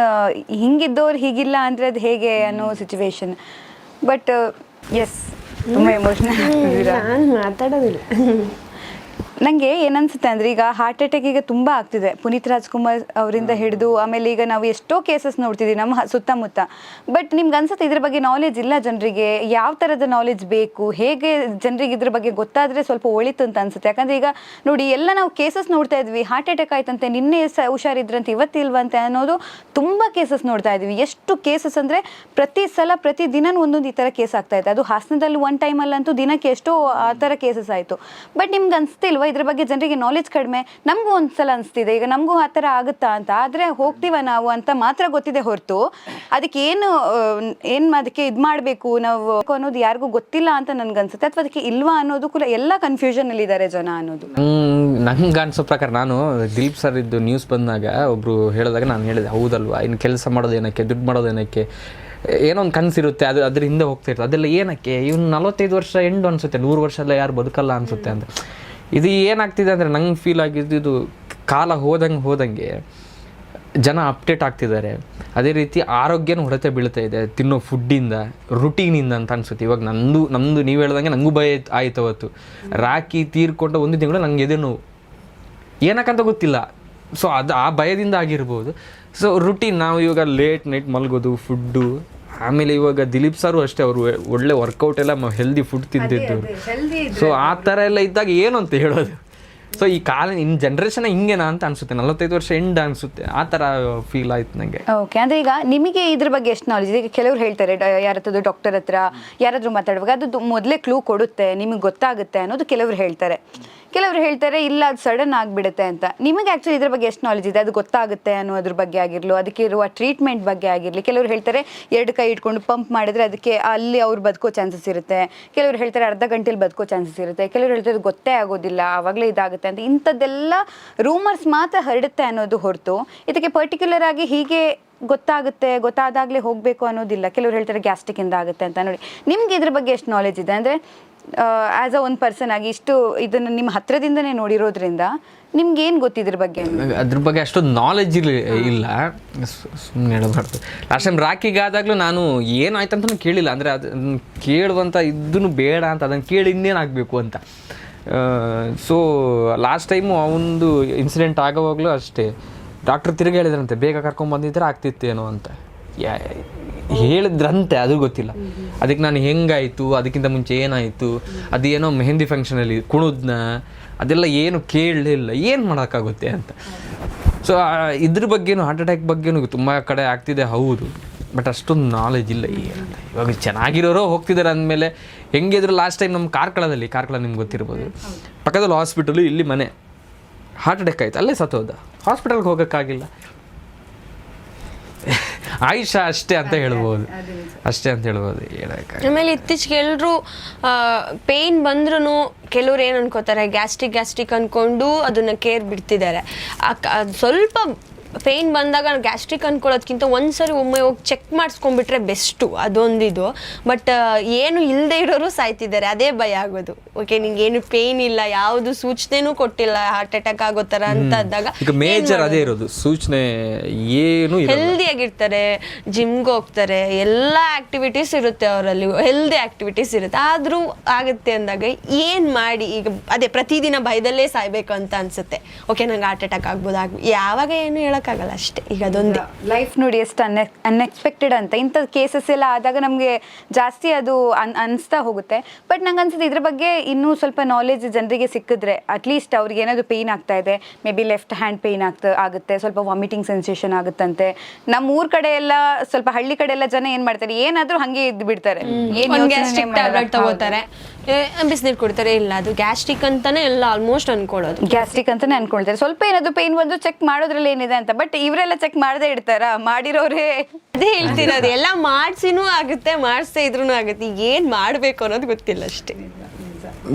ಹಿಂಗಿದ್ದವ್ರು ಹೀಗಿಲ್ಲ ಅಂದರೆ ಅದು ಹೇಗೆ ಅನ್ನೋ ಸಿಚುವೇಶನ್. ಬಟ್ ಎಸ್, ತುಂಬ ಎಮೋಷ್ನಲ್ ಆಗ್ತಿದ್ದೀರಾ. ನಾನು ಮಾತಾಡೋದಿಲ್ಲ. ನನಗೆ ಏನನ್ಸುತ್ತೆ ಅಂದರೆ, ಈಗ ಹಾರ್ಟ್ ಅಟ್ಯಾಕ್ ಈಗ ತುಂಬ ಆಗ್ತಿದೆ. ಪುನೀತ್ ರಾಜ್ಕುಮಾರ್ ಅವರಿಂದ ಹಿಡಿದು ಆಮೇಲೆ ಈಗ ನಾವು ಎಷ್ಟೋ ಕೇಸಸ್ ನೋಡ್ತಿದ್ದೀವಿ ನಮ್ಮ ಸುತ್ತಮುತ್ತ. ಬಟ್ ನಿಮ್ಗೆ ಅನ್ಸುತ್ತೆ ಇದ್ರ ಬಗ್ಗೆ ನಾಲೆಜ್ ಇಲ್ಲ ಜನರಿಗೆ. ಯಾವ ಥರದ ನಾಲೆಜ್ ಬೇಕು, ಹೇಗೆ ಜನರಿಗೆ ಇದ್ರ ಬಗ್ಗೆ ಗೊತ್ತಾದರೆ ಸ್ವಲ್ಪ ಒಳಿತು ಅಂತ ಅನ್ಸುತ್ತೆ. ಯಾಕಂದರೆ ಈಗ ನೋಡಿ, ಎಲ್ಲ ನಾವು ಕೇಸಸ್ ನೋಡ್ತಾ ಇದ್ವಿ, ಹಾರ್ಟ್ ಅಟ್ಯಾಕ್ ಆಯ್ತಂತೆ, ನಿನ್ನೆ ಹುಷಾರಿದ್ರಂತೆ, ಇವತ್ತಿಲ್ವಂತೆ ಅನ್ನೋದು ತುಂಬ ಕೇಸಸ್ ನೋಡ್ತಾ ಇದ್ವಿ. ಎಷ್ಟು ಕೇಸಸ್ ಅಂದರೆ ಪ್ರತಿ ದಿನ ಒಂದೊಂದು ಈ ಥರ ಕೇಸ್ ಆಗ್ತಾ ಇದೆ. ಅದು ಹಾಸನದಲ್ಲಿ ಒಂದು ಟೈಮಲ್ಲಂತೂ ದಿನಕ್ಕೆ ಎಷ್ಟೋ ಆ ಥರ ಕೇಸಸ್ ಆಯಿತು. ಬಟ್ ನಿಮ್ಗೆ ಅನಿಸ್ತಿಲ್ವ ಇದ್ರ ಬಗ್ಗೆ ಜನರಿಗೆ ನಾಲೆಜ್ ಕಡಿಮೆ? ನಮಗೂ ಒಂದ್ಸಲ ಅನಿಸ್ತಿದೆ, ಈಗ ನಮಗೂ ಆ ಥರ ಆಗುತ್ತಾ ಅಂತ. ಆದರೆ ಹೋಗ್ತೀವ ನಾವು ಅಂತ ಮಾತ್ರ ಗೊತ್ತಿದೆ ಹೊರತು ಅದಕ್ಕೆ ಅದಕ್ಕೆ ಇದು ಮಾಡಬೇಕು ನಾವು ಅನ್ನೋದು ಯಾರಿಗೂ ಗೊತ್ತಿಲ್ಲ ಅಂತ ನನ್ಗನ್ಸುತ್ತೆ. ಅಥವಾ ಅದಕ್ಕೆ ಇಲ್ವಾ ಅನ್ನೋದು ಕೂಡ ಎಲ್ಲ ಕನ್ಫ್ಯೂಷನಲ್ಲಿದ್ದಾರೆ ಜನ ಅನ್ನೋದು ನಂಗೆ ಅನ್ಸೋ ಪ್ರಕಾರ. ನಾನು ದಿಲೀಪ್ ಸರ್ ಇದ್ದು ನ್ಯೂಸ್ ಬಂದಾಗ ಒಬ್ಬರು ಹೇಳಿದಾಗ ನಾನು ಹೇಳಿದೆ, ಹೌದಲ್ವಾ, ಇನ್ನು ಕೆಲಸ ಮಾಡೋದೇನಕ್ಕೆ, ದುಡ್ಡು ಮಾಡೋದೇನಕ್ಕೆ, ಏನೋ ಒಂದು ಕನಸಿರುತ್ತೆ, ಅದ್ರ ಹಿಂದೆ ಹೋಗ್ತಾ ಇರ್ತದೆ. ಅದೆಲ್ಲ ಏನಕ್ಕೆ, ಇವ್ನು 45 ವರ್ಷ ಎಂಡು ಅನಿಸುತ್ತೆ, 100 ವರ್ಷ ಎಲ್ಲ ಯಾರು ಬದುಕಲ್ಲ ಅನಿಸುತ್ತೆ ಅಂತ. ಇದು ಏನಾಗ್ತಿದೆ ಅಂದರೆ ನಂಗೆ ಫೀಲ್ ಆಗಿದ್ದು, ಇದು ಕಾಲ ಹೋದಂಗೆ ಜನ ಅಪ್ಡೇಟ್ ಆಗ್ತಿದ್ದಾರೆ. ಅದೇ ರೀತಿ ಆರೋಗ್ಯನೂ ಹೊರತೆ ಬೀಳ್ತಾ ಇದೆ ತಿನ್ನೋ ಫುಡ್ಡಿಂದ, ರುಟೀನಿಂದ ಅಂತ ಅನ್ಸುತ್ತೆ. ಇವಾಗ ನಮ್ಮದು ನೀವು ಹೇಳ್ದಂಗೆ ನನಗೂ ಭಯ ಆಯ್ತು ಅವತ್ತು. ರಾಖಿ ತೀರ್ಕೊಂಡ 1 ತಿಂಗಳು ನನಗೆ ಎದೆ ನೋವು, ಏನಕ್ಕಂತ ಗೊತ್ತಿಲ್ಲ. ಸೊ ಅದು ಆ ಭಯದಿಂದ ಆಗಿರ್ಬೋದು. ಸೊ ರುಟೀನ್, ನಾವು ಇವಾಗ ಲೇಟ್ ನೈಟ್ ಮಲಗೋದು, ಫುಡ್ಡು. ಆಮೇಲೆ ಇವಾಗ ದಿಲೀಪ್ ಸರು ಅಷ್ಟೇ, ಅವರು ಒಳ್ಳೆ ವರ್ಕೌಟ್ ಎಲ್ಲ ಹೆಲ್ದಿ ಫುಡ್ ತಿಂತಿದ್ದು. ಸೊ ಆ ಥರ ಎಲ್ಲ ಇದ್ದಾಗ ಏನು ಅಂತ ಹೇಳೋದು. ಸೊ ಈ ಇನ್ನು ಜನ್ರೇಷನ್ ಹಿಂಗೇನಾ ಅಂತ ಅನಿಸುತ್ತೆ. 45 ವರ್ಷ ಎಂಡ್ ಅನಿಸುತ್ತೆ, ಆ ಥರ ಫೀಲ್ ಆಯ್ತು ನನಗೆ. ಓಕೆ, ಅಂದರೆ ಈಗ ನಿಮಗೆ ಇದ್ರ ಬಗ್ಗೆ ಎಷ್ಟು ನಾಲೆಜ್ ಇದೆ? ಈಗ ಕೆಲವ್ರು ಹೇಳ್ತಾರೆ ಯಾರ ಹತ್ರ ಡಾಕ್ಟರ್ ಹತ್ರ ಯಾರಾದರೂ ಮಾತಾಡುವಾಗ ಅದು ಮೊದಲೇ ಕ್ಲೂ ಕೊಡುತ್ತೆ, ನಿಮಗೆ ಗೊತ್ತಾಗುತ್ತೆ ಅನ್ನೋದು ಕೆಲವ್ರು ಹೇಳ್ತಾರೆ. ಕೆಲವರು ಹೇಳ್ತಾರೆ ಇಲ್ಲ ಅದು ಸಡನ್ ಆಗಿಬಿಡುತ್ತೆ ಅಂತ. ನಿಮಗೆ ಆ್ಯಕ್ಚುಲಿ ಇದ್ರ ಬಗ್ಗೆ ಎಷ್ಟು ನಾಲೆಜ್ ಇದೆ? ಅದು ಗೊತ್ತಾಗುತ್ತೆ ಅನ್ನೋದ್ರ ಬಗ್ಗೆ ಆಗಿರಲು, ಅದಕ್ಕೆ ಇರುವ ಟ್ರೀಟ್ಮೆಂಟ್ ಬಗ್ಗೆ ಆಗಿರಲಿ. ಕೆಲವರು ಹೇಳ್ತಾರೆ 2 ಕೈ ಇಟ್ಕೊಂಡು ಪಂಪ್ ಮಾಡಿದ್ರೆ ಅದಕ್ಕೆ ಅಲ್ಲಿ ಅವ್ರು ಬದುಕೋ ಚಾನ್ಸಸ್ ಇರುತ್ತೆ. ಕೆಲವರು ಹೇಳ್ತಾರೆ ಅರ್ಧ ಗಂಟೆಲಿ ಬದುಕೋ ಚಾನ್ಸಸ್ ಇರುತ್ತೆ. ಕೆಲವರು ಹೇಳ್ತಾರೆ ಗೊತ್ತೇ ಆಗೋದಿಲ್ಲ, ಆವಾಗಲೇ ಇದಾಗುತ್ತೆ ಅಂತ. ಇಂಥದ್ದೆಲ್ಲ ರೂಮರ್ಸ್ ಮಾತ್ರ ಹರಡುತ್ತೆ ಅನ್ನೋದು ಹೊರತು ಇದಕ್ಕೆ ಪರ್ಟಿಕ್ಯುಲರ್ ಆಗಿ ಹೀಗೆ ಗೊತ್ತಾದಾಗಲೇ ಹೋಗಬೇಕು ಅನ್ನೋದಿಲ್ಲ. ಕೆಲವರು ಹೇಳ್ತಾರೆ ಗ್ಯಾಸ್ಟ್ರಿಕ್ಕಿಂದ ಆಗುತ್ತೆ ಅಂತ. ನೋಡಿ, ನಿಮ್ಗೆ ಇದ್ರ ಬಗ್ಗೆ ಎಷ್ಟು ನಾಲೆಜ್ ಇದೆ? ಅಂದರೆ ಆ್ಯಸ್ ಅ 1 ಪರ್ಸನ್ ಆಗಿ ಇಷ್ಟು ಇದನ್ನು ನಿಮ್ಮ ಹತ್ರದಿಂದನೇ ನೋಡಿರೋದ್ರಿಂದ ನಿಮ್ಗೆ ಏನು ಗೊತ್ತಿದ್ರ ಬಗ್ಗೆ? ಅದ್ರ ಬಗ್ಗೆ ಅಷ್ಟೊಂದು ನಾಲೆಜ್ ಇಲ್ಲ, ಸುಮ್ಮನೆ ಹೇಳಬಾರ್ದು. ಲಾಸ್ಟ್ ಟೈಮ್ ರಾಖಿಗಾದಾಗಲೂ ನಾನು ಏನಾಯ್ತು ಅಂತಲೂ ಕೇಳಿಲ್ಲ. ಅಂದರೆ ಅದನ್ನು ಕೇಳುವಂಥ ಇದನ್ನು ಬೇಡ ಅಂತ, ಅದನ್ನು ಕೇಳಿ ಇನ್ನೇನಾಗಬೇಕು ಅಂತ. ಸೊ ಲಾಸ್ಟ್ ಟೈಮು ಆ ಒಂದು ಇನ್ಸಿಡೆಂಟ್ ಆಗೋವಾಗಲೂ ಅಷ್ಟೇ, ಡಾಕ್ಟ್ರ್ ತಿರುಗಿ ಹೇಳಿದ್ರಂತೆ ಬೇಗ ಕರ್ಕೊಂಡ್ಬಂದಿದ್ರೆ ಆಗ್ತಿತ್ತೇನೋ ಅಂತ ಹೇಳಿದ್ರಂತೆ. ಅದು ಗೊತ್ತಿಲ್ಲ ಅದಕ್ಕೆ ನಾನು ಹೆಂಗಾಯಿತು, ಅದಕ್ಕಿಂತ ಮುಂಚೆ ಏನಾಯಿತು, ಅದೇನೋ ಮೆಹಂದಿ ಫಂಕ್ಷನಲ್ಲಿ ಕುಣಿದ್ನ, ಅದೆಲ್ಲ ಏನು ಕೇಳಲಿಲ್ಲ, ಏನು ಮಾಡೋಕ್ಕಾಗುತ್ತೆ ಅಂತ. ಸೊ ಇದ್ರ ಬಗ್ಗೆನೂ, ಹಾರ್ಟ್ ಅಟ್ಯಾಕ್ ಬಗ್ಗೆನೂ ತುಂಬ ಕಡೆ ಆಗ್ತಿದೆ ಹೌದು, ಬಟ್ ಅಷ್ಟೊಂದು ನಾಲೆಜ್ ಇಲ್ಲ. ಏನಂತ ಇವಾಗ ಚೆನ್ನಾಗಿರೋರು ಹೋಗ್ತಿದ್ದಾರೆ ಅಂದಮೇಲೆ ಹೆಂಗಿದ್ರು. ಲಾಸ್ಟ್ ಟೈಮ್ ನಮ್ಮ ಕಾರ್ಕಳ ನಿಮ್ಗೆ ಗೊತ್ತಿರ್ಬೋದು, ಪಕ್ಕದಲ್ಲಿ ಹಾಸ್ಪಿಟಲು, ಇಲ್ಲಿ ಮನೆ, ಹಾರ್ಟ್ ಅಟ್ಯಾಕ್ ಆಯ್ತು, ಅಲ್ಲೇ ಸತ್ತೋದ. ಹಾಸ್ಪಿಟಲ್ಗೆ ಹೋಗೋಕ್ಕಾಗಿಲ್ಲ. ಆಯುಷಾ ಅಷ್ಟೇ ಅಂತ ಹೇಳ್ಬೋದು. ಆಮೇಲೆ ಇತ್ತೀಚೆಗೆ ಎಲ್ಲರೂ ಪೇಯ್ನ್ ಬಂದ್ರೂ ಕೆಲವ್ರು ಏನು ಅನ್ಕೋತಾರೆ, ಗ್ಯಾಸ್ಟ್ರಿಕ್ ಅಂದ್ಕೊಂಡು ಅದನ್ನು ಕೇರ್ ಬಿಡ್ತಿದ್ದಾರೆ. ಸ್ವಲ್ಪ ಪೇಯ್ನ್ ಬಂದಾಗ ಗ್ಯಾಸ್ಟ್ರಿಕ್ ಅಂದ್ಕೊಳ್ಳೋದ್ಕಿಂತ ಒಂದ್ಸರಿ ಒಮ್ಮೆ ಹೋಗಿ ಚೆಕ್ ಮಾಡಿಸ್ಕೊಂಡ್ಬಿಟ್ರೆ ಬೆಸ್ಟು, ಅದೊಂದಿದು. ಬಟ್ ಏನು ಇಲ್ಲದೆ ಇರೋರು ಸಾಯ್ತಿದ್ದಾರೆ, ಅದೇ ಭಯ ಆಗೋದು. ಓಕೆ, ನಿಂಗೆ ಏನು ಪೇಯ್ನ್ ಇಲ್ಲ, ಯಾವುದು ಸೂಚನೆನೂ ಕೊಟ್ಟಿಲ್ಲ ಹಾರ್ಟ್ ಅಟ್ಯಾಕ್ ಆಗೋ ಥರ ಅಂತ ಆದಾಗ ಮೇಜರ್ ಅದೇ ಇರೋದು, ಸೂಚನೆ ಏನು ಹೆಲ್ದಿ ಆಗಿರ್ತಾರೆ, ಜಿಮ್ಗೆ ಹೋಗ್ತಾರೆ, ಎಲ್ಲ ಆಕ್ಟಿವಿಟೀಸ್ ಇರುತ್ತೆ ಅವರಲ್ಲಿ, ಹೆಲ್ದಿ ಆಕ್ಟಿವಿಟೀಸ್ ಇರುತ್ತೆ. ಆದರೂ ಆಗುತ್ತೆ ಅಂದಾಗ ಏನು ಮಾಡಿ, ಈಗ ಅದೇ ಪ್ರತಿದಿನ ಭಯದಲ್ಲೇ ಸಾಯ್ಬೇಕು ಅಂತ ಅನ್ಸುತ್ತೆ. ಓಕೆ, ನಂಗೆ ಹಾರ್ಟ್ ಅಟ್ಯಾಕ್ ಆಗ್ಬೋದು, ಯಾವಾಗ ಏನು ಹೇಳೋಕ್ಕಾಗಲ್ಲ ಅಷ್ಟೇ. ಈಗ ಅದೊಂದು ಲೈಫ್ ನೋಡಿ ಎಷ್ಟು ಅನ್ಎಕ್ಸ್ಪೆಕ್ಟೆಡ್ ಅಂತ. ಇಂಥ ಕೇಸಸ್ ಎಲ್ಲ ಆದಾಗ ನಮಗೆ ಜಾಸ್ತಿ ಅದು ಅನಿಸ್ತಾ ಹೋಗುತ್ತೆ. ಬಟ್ ನಂಗೆ ಅನ್ಸುತ್ತೆ ಇದ್ರ ಬಗ್ಗೆ ಇನ್ನೂ ಸ್ವಲ್ಪ ನಾಲೆಜ್ ಜನರಿಗೆ ಸಿಕ್ಕಿದ್ರೆ, ಅಟ್ಲೀಸ್ಟ್ ಅವ್ರಿಗೆ ಏನಾದರೂ ಪೇಯ್ನ್ ಆಗ್ತಾ ಇದೆ, may be left hand pain ಆಗುತ್ತೆ, ಸ್ವಲ್ಪ ವಾಮಿಟಿಂಗ್ ಸೆನ್ಸೇಷನ್ ಆಗುತ್ತಂತೆ. ನಮ್ಮ ಊರ್ ಕಡೆ ಎಲ್ಲ, ಸ್ವಲ್ಪ ಹಳ್ಳಿ ಕಡೆ ಎಲ್ಲ ಜನ ಏನು ಮಾಡ್ತಾರೆ, ಏನಾದರೂ ಹಾಗೆ ಇದ್ದು ಬಿಡ್ತಾರೆ, ಟ್ಯಾಬ್ಲೆಟ್ ತಗೋತಾರೆ, ಬಿಸಿನೀರು ಕುಡ್ತಾರೆ. ಇಲ್ಲ, ಅದು ಗ್ಯಾಸ್ಟ್ರಿಕ್ ಅಂತಾನೆ ಎಲ್ಲ ಆಲ್ಮೋಸ್ಟ್ ಅನ್ಕೊಳ್ತಾರೆ. ಸ್ವಲ್ಪ ಏನಾದ್ರು ಪೇಯ್ನ್ ಬಂದು ಚೆಕ್ ಮಾಡೋದ್ರಲ್ಲಿ ಏನಿದೆ ಅಂತ. ಬಟ್ ಇವರೆಲ್ಲ ಚೆಕ್ ಮಾಡದೇ ಇಡ್ತಾರ, ಮಾಡಿರೋರೇ. ಅದೇ ಹೇಳ್ತಿರೋದು, ಎಲ್ಲ ಮಾಡಿಸಿನೂ ಆಗುತ್ತೆ, ಮಾಡಿಸದೇ ಇದ್ರೂ ಆಗುತ್ತೆ. ಏನು ಮಾಡಬೇಕು ಅನ್ನೋದು ಗೊತ್ತಿಲ್ಲ ಅಷ್ಟೇ.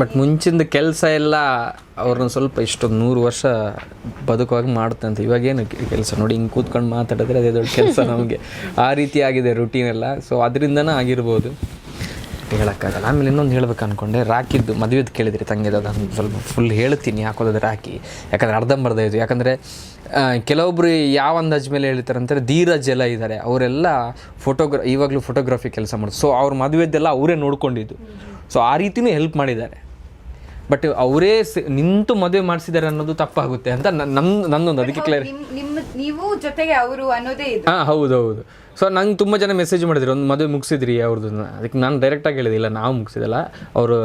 ಬಟ್ ಮುಂಚಿಂದ ಕೆಲಸ ಎಲ್ಲ ಅವ್ರನ್ನ ಸ್ವಲ್ಪ ಇಷ್ಟೊಂದು 100 ವರ್ಷ ಬದುಕುವಾಗಿ ಮಾಡುತ್ತೆ ಅಂತ. ಇವಾಗೇನು ಕೆಲಸ ನೋಡಿ, ಹಿಂಗೆ ಕೂತ್ಕೊಂಡು ಮಾತಾಡಿದ್ರೆ ಅದೇ ದೊಡ್ಡ ಕೆಲಸ ನಮಗೆ. ಆ ರೀತಿ ಆಗಿದೆ ರುಟೀನ್ ಎಲ್ಲ. ಸೊ ಅದರಿಂದನೇ ಆಗಿರ್ಬೋದು, ಹೇಳೋಕ್ಕಾಗಲ್ಲ. ಆಮೇಲೆ ಇನ್ನೊಂದು ಹೇಳ್ಬೇಕು ಅಂದ್ಕೊಂಡೆ, ರಾಖಿದ್ದು ಮದುವೆದು ಕೇಳಿದ್ರಿ ತಂಗಿದ, ಅದನ್ನು ಸ್ವಲ್ಪ ಫುಲ್ ಹೇಳ್ತೀನಿ ಹಾಕೋದು ರಾಖಿ. ಯಾಕಂದರೆ ಅರ್ಧಂಬರ್ಧ ಇದು. ಯಾಕಂದರೆ ಕೆಲವೊಬ್ರು ಯಾವ ಅಂದಾಜು ಮೇಲೆ ಹೇಳ್ತಾರೆ ಅಂತಾರೆ, ಧೀರಜ್ ಎಲ್ಲ ಇದ್ದಾರೆ, ಅವರೆಲ್ಲ ಇವಾಗಲೂ ಫೋಟೋಗ್ರಫಿ ಕೆಲಸ ಮಾಡೋದು. ಸೊ ಅವ್ರ ಮದುವೆದ್ದೆಲ್ಲ ಅವರೇ ನೋಡ್ಕೊಂಡಿದ್ದು. ಸೊ ಆ ರೀತಿಯೂ ಹೆಲ್ಪ್ ಮಾಡಿದ್ದಾರೆ. ಬಟ್ ಅವರೇ ನಿಂತು ಮದುವೆ ಮಾಡಿಸಿದ್ದಾರೆ ಅನ್ನೋದು ತಪ್ಪಾಗುತ್ತೆ ಅಂತ ನನ್ನೊಂದು, ಅದಕ್ಕೆ ಕ್ಲಿಯರ್. ನೀವು ಜೊತೆಗೆ ಅವರು ಅನ್ನೋದೇ ಇದೆ. ಹಾಂ, ಹೌದೌದು. ಸೊ ನಂಗೆ ತುಂಬ ಜನ ಮೆಸೇಜ್ ಮಾಡಿದ್ರು, ಒಂದು ಮದುವೆ ಮುಗಿಸಿದ್ರಿ ಅವ್ರದ್ದು. ಅದಕ್ಕೆ ನಾನು ಡೈರೆಕ್ಟಾಗಿ ಹೇಳಿದಿಲ್ಲ, ನಾವು ಮುಗಿಸಿದಲ್ಲ, ಅವರು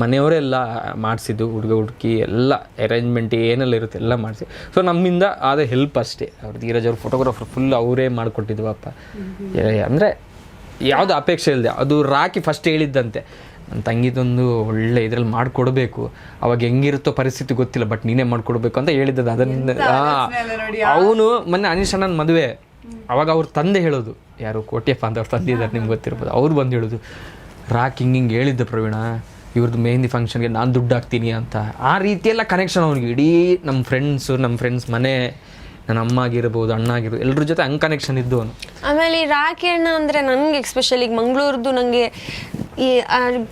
ಮನೆಯವರೇ ಎಲ್ಲ ಮಾಡಿಸಿದ್ದು, ಹುಡುಗಿ ಎಲ್ಲ ಅರೇಂಜ್ಮೆಂಟ್ ಏನೆಲ್ಲ ಇರುತ್ತೆ ಎಲ್ಲ ಮಾಡಿಸಿ. ಸೊ ನಮ್ಮಿಂದ ಆದ ಹೆಲ್ಪ್ ಅಷ್ಟೇ. ಅವ್ರು ಧೀರಜ್ ಅವ್ರು ಫೋಟೋಗ್ರಾಫರ್ ಫುಲ್ ಅವರೇ ಮಾಡಿಕೊಟ್ಟಿದ್ವಪ್ಪ. ಅಂದರೆ ಯಾವುದೇ ಅಪೇಕ್ಷೆ ಇಲ್ಲದೆ. ಅದು ರಾಖಿ ಫಸ್ಟ್ ಹೇಳಿದ್ದಂತೆ, ನನ್ನ ತಂಗಿದೊಂದು ಒಳ್ಳೆ ಇದ್ರಲ್ಲಿ ಮಾಡಿಕೊಡ್ಬೇಕು, ಅವಾಗ ಹೆಂಗಿರುತ್ತೋ ಪರಿಸ್ಥಿತಿ ಗೊತ್ತಿಲ್ಲ, ಬಟ್ ನೀನೇ ಮಾಡಿಕೊಡ್ಬೇಕು ಅಂತ ಹೇಳಿದ್ದದು. ಅದರಿಂದ ಅವನು ಮೊನ್ನೆ ಅನೀಶ್ ಅಣ್ಣನ ಮದುವೆ, ಅವಾಗ ಅವ್ರ ತಂದೆ ಹೇಳೋದು, ಯಾರು ಕೋಟ್ಯಪ್ಪ ಅಂತ ಅವ್ರ ತಂದೆ ಇದ್ದಾರೆ, ನಿಮ್ಗೆ ಗೊತ್ತಿರ್ಬೋದು. ಅವ್ರು ಬಂದು ಹೇಳೋದು, ರಾಖಿ ಹಿಂಗೆ ಹೇಳಿದ್ದೆ ಪ್ರವೀಣ, ಇವ್ರದ್ದು ಮೆಹಂದಿ ಫಂಕ್ಷನ್ಗೆ ನಾನು ದುಡ್ಡು ಹಾಕ್ತೀನಿ ಅಂತ. ಆ ರೀತಿಯೆಲ್ಲ ಕನೆಕ್ಷನ್ ಅವ್ನಿಗೆ. ಇಡೀ ನಮ್ಮ ಫ್ರೆಂಡ್ಸ್ ಮನೆ, ನನ್ನ ಅಮ್ಮ ಆಗಿರ್ಬೋದು, ಅಣ್ಣ ಆಗಿರ್ಬೋದು, ಎಲ್ಲರ ಜೊತೆ ಹಂಗೆ ಕನೆಕ್ಷನ್ ಇದ್ದು ಅವನು. ಆಮೇಲೆ ಈ ರಾಖಿ ಅಣ್ಣ ಅಂದರೆ ನನಗೆ ಎಸ್ಪೆಷಲಿ ಈಗ ಮಂಗಳೂರದ್ದು ನನಗೆ ಈ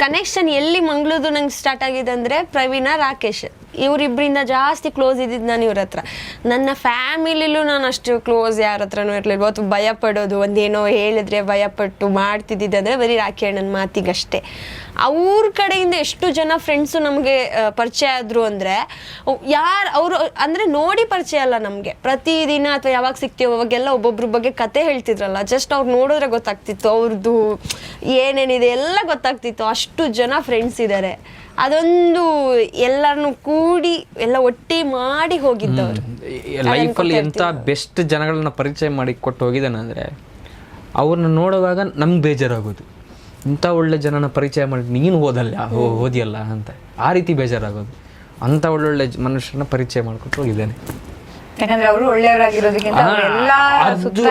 ಕನೆಕ್ಷನ್ ಎಲ್ಲಿ ಮಂಗಳೂರದು ನಂಗೆ ಸ್ಟಾರ್ಟ್ ಆಗಿದೆ ಅಂದರೆ ಪ್ರವೀಣ ರಾಕೇಶ್ ಇವರಿಬ್ಬರಿಂದ ಜಾಸ್ತಿ ಕ್ಲೋಸ್ ಇದ್ದಿದ್ದು ನಾನು ಇವ್ರ ಹತ್ರ. ನನ್ನ ಫ್ಯಾಮಿಲಿಲೂ ನಾನು ಅಷ್ಟು ಕ್ಲೋಸ್ ಯಾರ ಹತ್ರನೂ ಇರಲಿಲ್ಲ. ಅವತ್ತು ಭಯ ಪಡೋದು, ಒಂದೇನೋ ಹೇಳಿದ್ರೆ ಭಯಪಟ್ಟು ಮಾಡ್ತಿದ್ದಿದ್ದು ಅಂದರೆ ಬರೀ ರಾಖಿ ಅಣ್ಣನ ಮಾತಿಗಷ್ಟೇ. ಅವ್ರ ಕಡೆಯಿಂದ ಎಷ್ಟು ಜನ ಫ್ರೆಂಡ್ಸು ನಮಗೆ ಪರಿಚಯ ಆದರು ಅಂದರೆ ಅವರು ಅಂದರೆ ನೋಡಿ ಪರಿಚಯ ಅಲ್ಲ ನಮಗೆ, ಪ್ರತಿದಿನ ಅಥವಾ ಯಾವಾಗ ಸಿಗ್ತೀವೋ ಅವಾಗೆಲ್ಲ ಒಬ್ಬೊಬ್ರ ಬಗ್ಗೆ ಕತೆ ಹೇಳ್ತಿದ್ರಲ್ಲ, ಜಸ್ಟ್ ಅವ್ರು ನೋಡಿದ್ರೆ ಗೊತ್ತಾಗ್ತಿತ್ತು ಅವ್ರದ್ದು ಏನೇನಿದೆ ಎಲ್ಲ ಗೊತ್ತಾಗ್ತಿತ್ತು. ಅಷ್ಟು ಜನ ಫ್ರೆಂಡ್ಸ್ ಇದ್ದಾರೆ. ಅದೊಂದು ಎಲ್ಲರನ್ನು ಕೂಡಿ ಎಲ್ಲ ಒಟ್ಟಿ ಮಾಡಿ ಹೋಗಿದ್ದವರು. ಲೈಫಲ್ಲಿ ಎಂಥ ಬೆಸ್ಟ್ ಜನಗಳನ್ನ ಪರಿಚಯ ಮಾಡಿ ಕೊಟ್ಟು ಹೋಗಿದ್ದಾನೆ ಅಂದರೆ ಅವ್ರನ್ನ ನೋಡುವಾಗ ನಮ್ಗೆ ಬೇಜಾರಾಗೋದು, ಇಂಥ ಒಳ್ಳೆ ಜನನ ಪರಿಚಯ ಮಾಡಿ ನೀನು ಓದಿಯಲ್ಲ ಅಂತ, ಆ ರೀತಿ ಬೇಜಾರಾಗೋದು. ಅಂಥ ಒಳ್ಳೊಳ್ಳೆ ಮನುಷ್ಯರನ್ನ ಪರಿಚಯ ಮಾಡಿಕೊಟ್ಟು ಹೋಗಿದ್ದಾನೆ. ಯಾಕಂದ್ರೆ ಅವರು ಒಳ್ಳೆಯವರಾಗಿರೋದಕ್ಕಿಂತ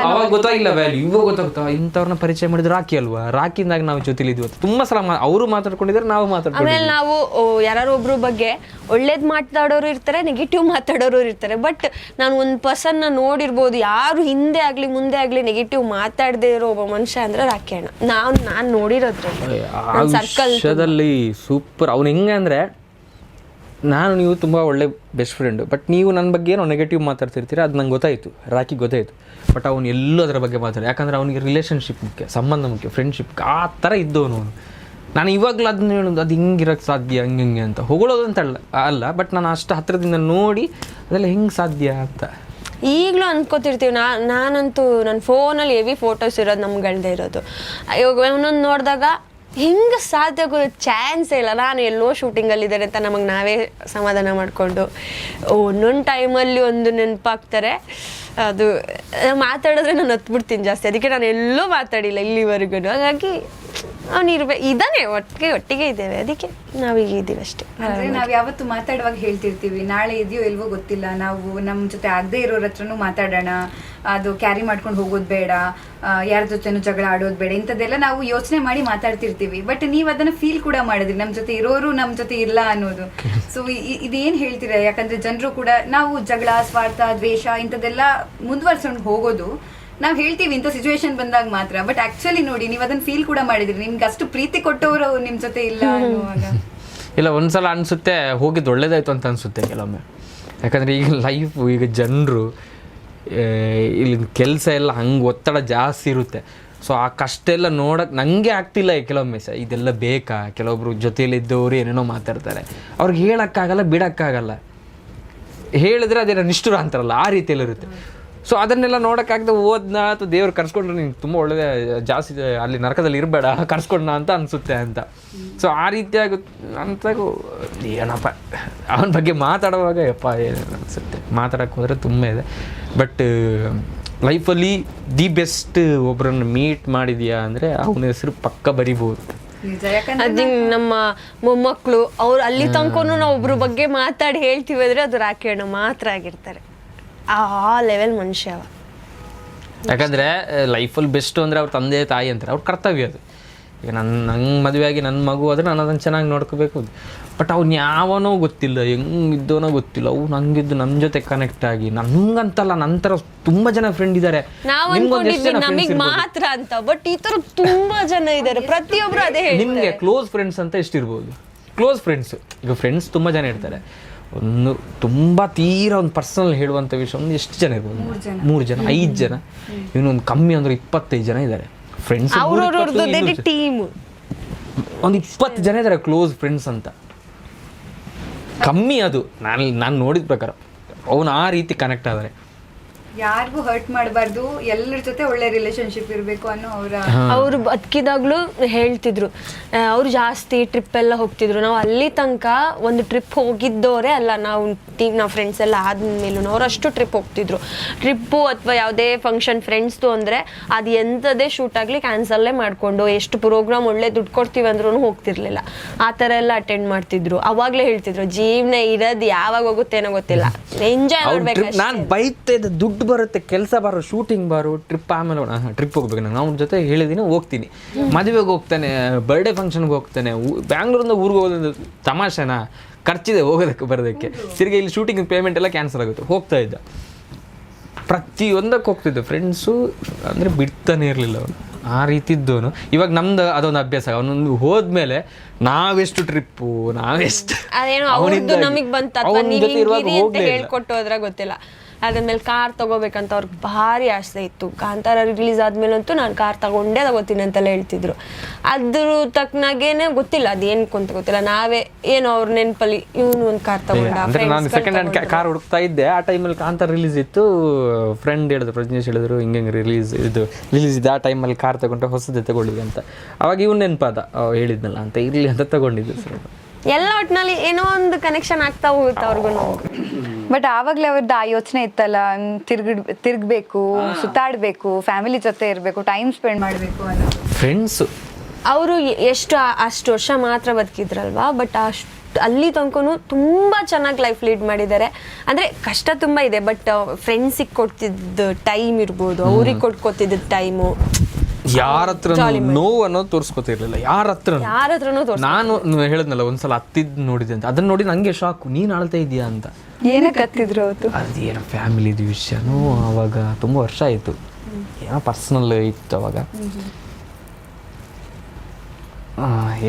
ಅವಾಗ ಗೊತ್ತಾಗಿಲ್ಲ ವ್ಯಾಲ್ಯೂ, ಇವಾಗ ಗೊತ್ತಾಗ್ತಾ ಇಂಥವ್ರನ್ನ ಪರಿಚಯ ಮಾಡಿದ್ರು ರಾಖಿ ಅಲ್ವಾ, ರಾಖಿಂದಾಗ ನಾವು ಜೊತೆಲಿದ್ವಿ ಅಂತ ತುಂಬಾ ಸಲ ಅವರು ಮಾತಾಡ್ಕೊಂಡಿದ್ದಾರೆ, ನಾವು ಮಾತಾಡ್ಕೊಂಡಿದ್ದೀವಿ. ಆಮೇಲೆ ನಾವು ಯಾರು ಒಬ್ರ ಬಗ್ಗೆ ಒಳ್ಳೇದು ಮಾತಾಡೋರು ಇರ್ತಾರೆ, ನೆಗೆಟಿವ್ ಮಾತಾಡೋರು ಇರ್ತಾರೆ. ಬಟ್ ನಾನು ಒಂದು ಪರ್ಸನ್ನ ನೋಡಿರ್ಬೋದು, ಯಾರು ಹಿಂದೆ ಆಗಲಿ ಮುಂದೆ ಆಗಲಿ ನೆಗೆಟಿವ್ ಮಾತಾಡದೇ ಇರೋ ಒಬ್ಬ ಮನುಷ್ಯ ಅಂದರೆ ರಾಖಿ ಅಣ್ಣ. ನಾನು ನೋಡಿರೋದ್ರಲ್ಲಿ ಸರ್ಕಲ್ದಲ್ಲಿ ಸೂಪರ್. ಅವ್ನು ಹೆಂಗೆ ಅಂದರೆ, ನಾನು ನೀವು ತುಂಬ ಒಳ್ಳೆ ಬೆಸ್ಟ್ ಫ್ರೆಂಡು, ಬಟ್ ನೀವು ನನ್ನ ಬಗ್ಗೆ ಏನೋ ನೆಗೆಟಿವ್ ಮಾತಾಡ್ತಿರ್ತೀರ, ಅದು ನಂಗೆ ಗೊತ್ತಾಯಿತು, ರಾಖಿ ಗೊತ್ತಾಯಿತು. ಬಟ್ ಅವನು ಎಲ್ಲೂ ಅದರ ಬಗ್ಗೆ ಮಾತಾಡಿ, ಯಾಕಂದರೆ ಅವನಿಗೆ ರಿಲೇಷನ್ಶಿಪ್ ಮುಖ್ಯ, ಸಂಬಂಧ ಮುಖ್ಯ, ಫ್ರೆಂಡ್ಶಿಪ್ ಆ ಥರ ಇದ್ದವನು ಅವನು. ನಾನು ಇವಾಗಲೂ ಅದನ್ನ ಹೇಳೋದು, ಅದು ಹಿಂಗಿರೋಕ್ಕೆ ಸಾಧ್ಯ ಹಂಗೆ ಅಂತ ಹೊಗಳೋದು ಅಂತ ಅಲ್ಲ, ಬಟ್ ನಾನು ಅಷ್ಟು ಹತ್ತಿರದಿಂದ ನೋಡಿ ಅದೆಲ್ಲ ಹೆಂಗೆ ಸಾಧ್ಯ ಅಂತ ಈಗಲೂ ಅನ್ಕೋತಿರ್ತೀವಿ. ನಾನಂತೂ ನನ್ನ ಫೋನಲ್ಲಿ ಹೆವಿ ಫೋಟೋಸ್ ಇರೋದು ನಮ್ಗಳ್ದೇ ಇರೋದು. ಇವಾಗ ಒಂದೊಂದು ನೋಡಿದಾಗ ಹಿಂಗೆ ಸಾಧ್ಯ ಚಾನ್ಸೇ ಇಲ್ಲ. ನಾನು ಎಲ್ಲೋ ಶೂಟಿಂಗಲ್ಲಿದ್ದಾರೆ ಅಂತ ನಮಗೆ ನಾವೇ ಸಮಾಧಾನ ಮಾಡಿಕೊಂಡು ಒಂದೊಂದು ಟೈಮಲ್ಲಿ ಒಂದು ನೆನಪಾಗ್ತಾರೆ. ಅದು ಮಾತಾಡಿದ್ರೆ ನಾನು ಹತ್ಬಿಡ್ತೀನಿ ಜಾಸ್ತಿ, ಅದಕ್ಕೆ ನಾನು ಎಲ್ಲೂ ಮಾತಾಡಿಲ್ಲ ಇಲ್ಲಿವರೆಗೂ. ಹಾಗಾಗಿ ಇದ್ದಾನೆ, ಒಟ್ಟಿಗೆ ಇದ್ದೇವೆ, ಅದಕ್ಕೆ ನಾವೀಗ ಇದ್ದೀವಿ ಅಷ್ಟೇ. ಅಂದ್ರೆ ನಾವು ಯಾವತ್ತು ಮಾತಾಡುವಾಗ ಹೇಳ್ತಿರ್ತೀವಿ, ನಾಳೆ ಇದೆಯೋ ಇಲ್ವೋ ಗೊತ್ತಿಲ್ಲ, ನಾವು ನಮ್ಮ ಜೊತೆ ಆಗದೆ ಇರೋರ ಹತ್ರನೂ ಮಾತಾಡೋಣ, ಅದು ಕ್ಯಾರಿ ಮಾಡ್ಕೊಂಡು ಹೋಗೋದು ಬೇಡ, ಯಾರ ಜೊತೆನೂ ಜಗಳ ಆಡೋದು ಬೇಡ, ಇಂಥದ್ದೆಲ್ಲ ನಾವು ಯೋಚನೆ ಮಾಡಿ ಮಾತಾಡ್ತಿರ್ತೀವಿ. ಬಟ್ ನೀವು ಅದನ್ನ ಫೀಲ್ ಕೂಡ ಮಾಡಿದ್ರಿ, ನಮ್ಮ ಜೊತೆ ಇರೋರು ನಮ್ಮ ಜೊತೆ ಇಲ್ಲ ಅನ್ನೋದು. ಸೊ ಇದೇನು ಹೇಳ್ತೀರಾ? ಯಾಕಂದ್ರೆ ಜನರು ಕೂಡ ನಾವು ಜಗಳ, ಸ್ವಾರ್ಥ, ದ್ವೇಷ ಇಂಥದ್ದೆಲ್ಲ ಮುಂದುವರ್ಸ್ಕೊಂಡು ಹೋಗೋದು ನಾವು ಹೇಳ್ತೀವಿ ಇಂಥ ಸಿಚುವೇಶನ್ ಬಂದಾಗ ಮಾತ್ರ. ಬಟ್ ಆಕ್ಚುಲಿ ನೋಡಿ, ನೀವು ಅದನ್ನ ಫೀಲ್ ಕೂಡ ಮಾಡಿದ್ರಿ, ನಿಮ್ಗೆ ಅಷ್ಟು ಪ್ರೀತಿ ಕೊಟ್ಟವರು ನಿಮ್ಮ ಜೊತೆ ಇಲ್ಲ ಅನ್ನುವಾಗ. ಇಲ್ಲ, ಒಂದ್ಸಲ ಅನಿಸುತ್ತೆ ಹೋಗಿದ್ದು ಒಳ್ಳೇದಾಯ್ತು ಅಂತ ಅನಿಸುತ್ತೆ ಕೆಲವೊಮ್ಮೆ. ಯಾಕಂದರೆ ಈಗ ಲೈಫು, ಈಗ ಜನರು ಇಲ್ಲಿ ಕೆಲಸ ಎಲ್ಲ ಹಂಗೆ ಒತ್ತಡ ಜಾಸ್ತಿ ಇರುತ್ತೆ. ಸೊ ಆ ಕಷ್ಟ ಎಲ್ಲ ನೋಡೋಕೆ ನನಗೆ ಆಗ್ತಿಲ್ಲ ಕೆಲವೊಮ್ಮೆ. ಇದೆಲ್ಲ ಬೇಕಾ? ಕೆಲವೊಬ್ರು ಜೊತೆಯಲ್ಲಿದ್ದವರು ಏನೇನೋ ಮಾತಾಡ್ತಾರೆ, ಅವ್ರಿಗೆ ಹೇಳೋಕ್ಕಾಗಲ್ಲ, ಬಿಡೋಕ್ಕಾಗಲ್ಲ. ಹೇಳಿದ್ರೆ ಅದೇನೋ ನಿಷ್ಠುರ ಅಂತಾರಲ್ಲ, ಆ ರೀತಿಯಲ್ಲಿರುತ್ತೆ. ಸೊ ಅದನ್ನೆಲ್ಲ ನೋಡೋಕ್ಕಾಗದೆ ಓದ್ನ ಅಥವಾ ದೇವ್ರು ಕರ್ಸ್ಕೊಂಡ್ರೆ ನೀನು ತುಂಬ ಒಳ್ಳೆ ಜಾಸ್ತಿ ಅಲ್ಲಿ ನರಕದಲ್ಲಿ ಇರಬೇಡ, ಕರ್ಸ್ಕೊಂಡ ಅಂತ ಅನಿಸುತ್ತೆ ಅಂತ. ಸೊ ಆ ರೀತಿಯಾಗಿ ಅಂತಾಗೂ ಏನಪ್ಪ ಅವನ ಬಗ್ಗೆ ಮಾತಾಡುವಾಗ ಯಪ್ಪ ಏನು ಅನಿಸುತ್ತೆ. ಮಾತಾಡೋಕ್ಕೆ ಹೋದರೆ ತುಂಬ ಇದೆ. ಬಟ್ ಲೈಫಲ್ಲಿ ದಿ ಬೆಸ್ಟ್ ಒಬ್ಬರನ್ನು ಮೀಟ್ ಮಾಡಿದ್ಯಾ ಅಂದರೆ ಅವನ ಹೆಸರು ಪಕ್ಕ ಬರಿಬೋದು. ಅದು ನಮ್ಮ ಮೊಮ್ಮಕ್ಕಳು ಅವ್ರು ಅಲ್ಲಿ ತನಕನೂ ನಾವು ಒಬ್ರ ಬಗ್ಗೆ ಮಾತಾಡಿ ಹೇಳ್ತೀವಿ ಅಂದರೆ ಅದು ರಾಖಿ ಅಣ್ಣ ಮಾತ್ರ ಆಗಿರ್ತಾರೆ. ಆ ಲೆವೆಲ್ ಮನುಷ್ಯ. ಯಾಕಂದರೆ ಲೈಫಲ್ಲಿ ಬೆಸ್ಟು ಅಂದರೆ ಅವ್ರ ತಂದೆ ತಾಯಿ ಅಂತಾರೆ, ಅವ್ರ ಕರ್ತವ್ಯ ಅದು. ಈಗ ನಂಗೆ ಮದುವೆ ಆಗಿ ನನ್ನ ಮಗು ಆದರೆ ನಾನು ಅದನ್ನು ಚೆನ್ನಾಗಿ ನೋಡ್ಕೋಬೇಕು. ಬಟ್ ಅವ್ನು ಯಾವನೋ ಗೊತ್ತಿಲ್ಲ, ಹೆಂಗಿದ್ದೋನೋ ಗೊತ್ತಿಲ್ಲ, ಅವ್ನು ಹಂಗಿದ್ದು ನಮ್ಮ ಜೊತೆ ಕನೆಕ್ಟ್ ಆಗಿ ನಂಗಂತಲ್ಲ, ನಂತರ ತುಂಬ ಜನ ಫ್ರೆಂಡ್ ಇದ್ದಾರೆ. ನಮಗೆ ಮಾತ್ರ ಅಂತ, ಬಟ್ ಈ ಥರ ತುಂಬ ಜನ ಇದ್ದಾರೆ, ಪ್ರತಿಯೊಬ್ಬರು ಅದೇ ಹೇಳಿ. ನಿಮಗೆ ಕ್ಲೋಸ್ ಫ್ರೆಂಡ್ಸ್ ಅಂತ ಎಷ್ಟಿರ್ಬೋದು? ಕ್ಲೋಸ್ ಫ್ರೆಂಡ್ಸು, ಈಗ ಫ್ರೆಂಡ್ಸ್ ತುಂಬ ಜನ ಇರ್ತಾರೆ. ಒಂದು ತುಂಬ ತೀರಾ ಒಂದು ಪರ್ಸನಲ್ ಹೇಳುವಂಥ ವಿಷಯ ಒಂದು ಎಷ್ಟು ಜನ ಇರ್ಬೋದು? 3 ಜನ, 5 ಜನ, ಇವನೊಂದು ಕಮ್ಮಿ ಅಂದ್ರೆ 25 ಜನ ಇದ್ದಾರೆ ಫ್ರೆಂಡ್ಸ್. ಟೀಮ್ ಒಂದು 20 ಜನ ಇದ್ದಾರೆ ಕ್ಲೋಸ್ ಫ್ರೆಂಡ್ಸ್ ಅಂತ. ಕಮ್ಮಿ ಅದು ನಾನು ನೋಡಿದ ಪ್ರಕಾರ. ಅವನು ಆ ರೀತಿ ಕನೆಕ್ಟ್ ಆದರೆ ಯಾರಿಗೂ ಹರ್ಟ್ ಮಾಡಬಾರ್ದು, ಎಲ್ಲರ ಜೊತೆ ಒಳ್ಳೆ ರಿಲೇಶನ್ಶಿಪ್ ಇರಬೇಕು ಅನ್ನೋ ಅವರು ಬದುಕಿದಾಗ್ಲೂ ಹೇಳ್ತಿದ್ರು. ಅವರು ಜಾಸ್ತಿ ಟ್ರಿಪ್ ಎಲ್ಲ ಹೋಗ್ತಿದ್ರು. ನಾವು ಅಲ್ಲಿ ತನಕ ಒಂದು ಟ್ರಿಪ್ ಹೋಗಿದ್ದವರೇ ಅಲ್ಲ, ನಾವು ಫ್ರೆಂಡ್ಸ್ ಎಲ್ಲ ಆದ್ಮೇಲೂ ಅವ್ರು ಅಷ್ಟು ಟ್ರಿಪ್ ಹೋಗ್ತಿದ್ರು. ಟ್ರಿಪ್ಪು ಅಥವಾ ಯಾವುದೇ ಫಂಕ್ಷನ್ ಫ್ರೆಂಡ್ಸ್ದು ಅಂದರೆ ಅದು ಎಂಥದೇ ಶೂಟ್ ಆಗಲಿ ಕ್ಯಾನ್ಸಲ್ಲೇ ಮಾಡಿಕೊಂಡು, ಎಷ್ಟು ಪ್ರೋಗ್ರಾಮ್ ಒಳ್ಳೆ ದುಡ್ಡು ಕೊಡ್ತೀವಿ ಅಂದ್ರೂ ಹೋಗ್ತಿರ್ಲಿಲ್ಲ. ಆ ಥರ ಎಲ್ಲ ಅಟೆಂಡ್ ಮಾಡ್ತಿದ್ರು. ಅವಾಗಲೇ ಹೇಳ್ತಿದ್ರು ಜೀವನ ಇರೋದು ಯಾವಾಗ ಹೋಗುತ್ತೇನೋ ಗೊತ್ತಿಲ್ಲ, ಎಂಜಾಯ್ ಮಾಡ್ಬೇಕು. ನಾನು ಬೈತಾ ಇದ್ದ ದುಡ್ಡು ಬರುತ್ತೆ, ಕೆಲಸ ಬಾರೋ, ಶೂಟಿಂಗ್ ಬಾರೋ, ಟ್ರಿಪ್ ಆಮೇಲೆ ಟ್ರಿಪ್ ಹೋಗ್ಬೇಕು. ನಾನು ಅವ್ನ ಜೊತೆ ಹೇಳಿದ್ದೀನಿ, ಹೋಗ್ತೀನಿ. ಮದುವೆಗೆ ಹೋಗ್ತಾನೆ, ಬರ್ಡೇ ಫಂಕ್ಷನ್ಗೆ ಹೋಗ್ತಾನೆ, ಬ್ಯಾಂಗ್ಳೂರಿಂದ ಊರಿಗೆ ಹೋಗೋದು ತಮಾಷೆನಾ? ಖರ್ಚಿದೆ ಹೋಗೋದಕ್ಕೆ ಬರೋದಕ್ಕೆ. ತಿರ್ಗಿ ಇಲ್ಲಿ ಶೂಟಿಂಗ್ ಪೇಮೆಂಟ್ ಎಲ್ಲ ಕ್ಯಾನ್ಸಲ್ ಆಗುತ್ತೆ. ಹೋಗ್ತಾ ಇದ್ದ, ಪ್ರತಿಯೊಂದಕ್ಕೆ ಹೋಗ್ತಿದ್ದ. ಫ್ರೆಂಡ್ಸು ಅಂದರೆ ಬಿಡ್ತಾನೆ ಇರಲಿಲ್ಲ ಅವನು. ಆ ರೀತಿದ್ದವನು. ಇವಾಗ ನಮ್ದು ಅದೊಂದು ಅಭ್ಯಾಸ, ಅವನೊಂದು ಹೋದ್ಮೇಲೆ ನಾವೆಷ್ಟು ಟ್ರಿಪ್ಪು ನಾವೆಷ್ಟು ಅದೇನೋ ಅವ್ರದ್ದು ನಮಗ್ ಬಂತ ಅಥವಾ ನೀವು ಹಿಂಗಿರಿ ಅಂತ ಹೇಳ್ಕೊಟ್ಟು ಹೋದ್ರೆ ಗೊತ್ತಿಲ್ಲ. ಅದಾದ್ಮೇಲೆ ಕಾರ್ ತಗೋಬೇಕಂತ ಅವ್ರಿಗೆ ಭಾರಿ ಆಸೆ ಇತ್ತು. ಕಾಂತಾರ ರಿಲೀಸ್ ಆದ್ಮೇಲಂತೂ ನಾನು ಕಾರ್ ತಗೋತೀನಿ ಅಂತೆಲ್ಲ ಹೇಳ್ತಿದ್ರು. ಅದ್ರ ತಕ್ಕನಾಗೇನೆ ಗೊತ್ತಿಲ್ಲ ಅದೇನು ಅಂತ ಗೊತ್ತಿಲ್ಲ, ನಾವೇ ಏನೋ ಅವ್ರ ನೆನಪಲ್ಲಿ ಇವನು ಒಂದು ಕಾರ್ ತಗೊಂಡ. ಅಂದ್ರೆ ನಾನು ಸೆಕೆಂಡ್ ಹ್ಯಾಂಡ್ ಕಾರ್ ಹುಡುಕ್ತಾ ಇದ್ದೆ, ಆ ಟೈಮಲ್ಲಿ ಕಾಂತಾರ ರಿಲೀಸ್ ಇತ್ತು. ಫ್ರೆಂಡ್ ಹೇಳಿದ್ರು, ಪ್ರಜ್ನೇಶ್ ಹೇಳಿದ್ರು ಹಿಂಗೆ ರಿಲೀಸ್ ಇದೆ, ಆ ಟೈಮಲ್ಲಿ ಕಾರ್ ತಗೊಂಡ್ರೆ ಹೊಸದೇ ತಗೊಳ್ಳಿ ಅಂತ. ಅವಾಗ ಇವ್ನು ನೆನಪಾದ ಹೇಳಿದ್ನಲ್ಲ ಅಂತ, ಇರಲಿ ಅಂತ ತಗೊಂಡಿದ್ದು ಸರ್. ಎಲ್ಲ ಒಟ್ಟಿನಲ್ಲಿ ಏನೋ ಒಂದು ಕನೆಕ್ಷನ್ ಆಗ್ತಾ ಹೋಗುತ್ತೆ ಅವ್ರಿಗೂ. ಬಟ್ ಆವಾಗಲೇ ಅವ್ರದ್ದು ಆ ಯೋಚನೆ ಇತ್ತಲ್ಲ, ತಿರ್ಗಬೇಕು, ಸುತ್ತಾಡಬೇಕು, ಫ್ಯಾಮಿಲಿ ಜೊತೆ ಇರಬೇಕು, ಟೈಮ್ ಸ್ಪೆಂಡ್ ಮಾಡಬೇಕು ಅನ್ನೋದು. ಫ್ರೆಂಡ್ಸು ಅವರು ಅಷ್ಟು ವರ್ಷ ಮಾತ್ರ ಬದುಕಿದ್ರಲ್ವಾ, ಬಟ್ ಅಲ್ಲಿ ತನಕನೂ ತುಂಬ ಚೆನ್ನಾಗಿ ಲೈಫ್ ಲೀಡ್ ಮಾಡಿದ್ದಾರೆ. ಅಂದರೆ ಕಷ್ಟ ತುಂಬ ಇದೆ, ಬಟ್ ಫ್ರೆಂಡ್ಸಿಗೆ ಕೊಡ್ತಿದ್ದ ಟೈಮ್ ಇರ್ಬೋದು, ಅವ್ರಿಗೆ ಕೊಟ್ಕೋತಿದ್ದ ಟೈಮು, ಯಾರ ಹತ್ರ ನೋವು ಅನ್ನೋದು ತೋರಿಸ್ಕೊತಿರ್ಲಿಲ್ಲ. ಯಾರ ಹತ್ರನೂ ನಾನು ಹೇಳಿದ್ನಲ್ಲ ಒಂದ್ಸಲ ಹತ್ತಿದ್ ನೋಡಿದೆ ಅಂತ, ಅದನ್ನ ನೋಡಿ ನಂಗೆ ಶಾಕು, ನೀನ್ ಆಳ್ತಾ ಇದೀಯಾ ಅಂತ. ಏನಕ್ಕೆ ಹತ್ತಿದ್ರು ಅವತ್ತು? ಅದೇನೋ ಫ್ಯಾಮಿಲಿದು ವಿಷಯನೂ ಅವಾಗ ತುಂಬ ವರ್ಷ ಆಯಿತು, ಏನೋ ಪರ್ಸನಲ್ ಇತ್ತು ಅವಾಗ,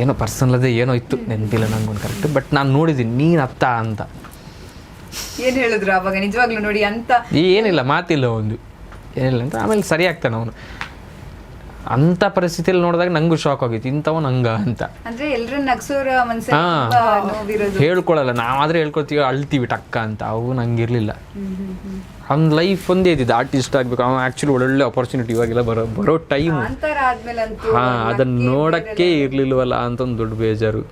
ಏನೋ ಪರ್ಸನಲ್ ಅದೇ ಏನೋ ಇತ್ತು, ನೆನಪಿಲ್ಲ ನಂಗೊಂದು ಕರೆಕ್ಟ್. ಬಟ್ ನಾನು ನೋಡಿದ್ದೀನಿ ನೀನು ಅತ್ತ ಅಂತ. ಏನು ಹೇಳಿದ್ರು ಅವಾಗ ನಿಜವಾಗ್ಲೂ ನೋಡಿ ಅಂತ? ಏನಿಲ್ಲ, ಮಾತಿಲ್ಲ ಒಂದು, ಏನಿಲ್ಲ ಅಂತ. ಆಮೇಲೆ ಸರಿ ಆಗ್ತಾನೆ ಅವನು. ಅಂತ ಪರಿಸ್ಥಿತಿಯಲ್ಲಿ ನೋಡಿದಾಗ ನಂಗೂ ಶಾಕ್ ಆಗಿತ್ತು, ಇಂಥವ ನಂಗ ಅಂತ. ಅಂದ್ರೆ ಎಲ್ಲರೂ ನಗ್ಸೋರ ಮನಸ್ಸಲ್ಲಿ ಹೇಳ್ಕೊಳಲ್ಲ, ನಾವಾದ್ರೆ ಹೇಳ್ಕೊಳ್ತೀವಿ, ಅಳ್ತೀವಿ ಟಕ್ಕ ಅಂತ. ಅವು ನಂಗಿರ್ಲಿಲ್ಲ. ಅವ್ನ ಲೈಫ್ ಒಂದೇ ಇದ್ದಿದ್ದು, ಆರ್ಟಿಸ್ಟ್ ಆಗ್ಬೇಕು. ಅವ್ನು ಆಕ್ಚುಲಿ ಒಳ್ಳೊಳ್ಳೆ ಅಪರ್ಚುನಿಟಿ ಇವಾಗೆಲ್ಲ ಬರೋ ಟೈಮ್, ಅದನ್ನ ನೋಡಕ್ಕೆ ಇರ್ಲಿಲ್ವಲ್ಲ ಅಂತ ಒಂದು ದೊಡ್ಡ ಬೇಜಾರು.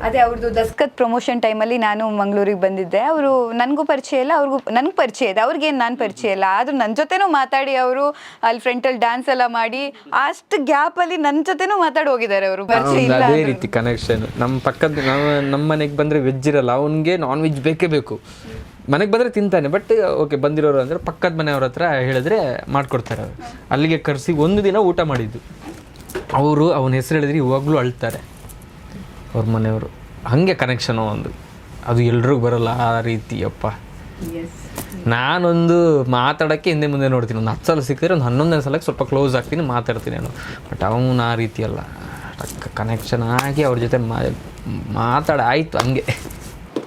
ಅದೇ ಅವ್ರದ್ದು ದಸ್ಕತ್ ಪ್ರಮೋಷನ್ ಟೈಮಲ್ಲಿ ನಾನು ಮಂಗಳೂರಿಗೆ ಬಂದಿದ್ದೆ. ಅವರು ನನಗೂ ಪರಿಚಯ ಇಲ್ಲ, ಅವ್ರಿಗೂ ನನಗೆ ಪರಿಚಯ ಇದೆ, ಅವ್ರಿಗೇನು ನಾನು ಪರಿಚಯ ಇಲ್ಲ. ಆದರೂ ನನ್ನ ಜೊತೆನೂ ಮಾತಾಡಿ ಅವರು ಅಲ್ಲಿ ಫ್ರಂಟಲ್ಲಿ ಡ್ಯಾನ್ಸ್ ಎಲ್ಲ ಮಾಡಿ ಅಷ್ಟು ಗ್ಯಾಪಲ್ಲಿ ನನ್ನ ಜೊತೆನೂ ಮಾತಾಡಿ ಹೋಗಿದ್ದಾರೆ ಅವರು. ಪರಿಚಯ ಇಲ್ಲ, ಅದೇ ರೀತಿ ಕನೆಕ್ಷನ್. ನಮ್ಮ ಪಕ್ಕದ ನಮ್ಮ ಮನೆಗೆ ಬಂದರೆ ವೆಜ್ ಇರಲ್ಲ, ಅವನಿಗೆ ನಾನ್ ವೆಜ್ ಬೇಕೇ ಬೇಕು. ಮನೆಗೆ ಬಂದರೆ ತಿಂತಾನೆ, ಬಟ್ ಓಕೆ ಬಂದಿರೋರು ಅಂದರೆ ಪಕ್ಕದ ಮನೆಯವ್ರ ಹತ್ರ ಹೇಳಿದ್ರೆ ಮಾಡಿಕೊಡ್ತಾರೆ. ಅವರು ಅಲ್ಲಿಗೆ ಕರೆಸಿ ಒಂದು ದಿನ ಊಟ ಮಾಡಿದ್ದು. ಅವರು ಅವನ ಹೆಸರು ಹೇಳಿದ್ರೆ ಇವಾಗಲೂ ಅಳ್ತಾರೆ ಅವ್ರ ಮನೆಯವರು. ಹಾಗೆ ಕನೆಕ್ಷನು ಒಂದು, ಅದು ಎಲ್ರಿಗೂ ಬರೋಲ್ಲ ಆ ರೀತಿ. ಅಪ್ಪ ನಾನೊಂದು ಮಾತಾಡೋಕ್ಕೆ ಹಿಂದೆ ಮುಂದೆ ನೋಡ್ತೀನಿ, ಒಂದು 10 ಸಲ ಸಿಕ್ಕಿದ್ರೆ ಒಂದು 11ನೇ ಸಲಕ್ಕೆ ಸ್ವಲ್ಪ ಕ್ಲೋಸ್ ಆಗ್ತೀನಿ, ಮಾತಾಡ್ತೀನಿ ನಾನು. ಬಟ್ ಅವನು ಆ ರೀತಿ ಅಲ್ಲ, ಕನೆಕ್ಷನ್ ಆಗಿ ಅವ್ರ ಜೊತೆ ಮಾತಾಡಾಯಿತು ಹಂಗೆ.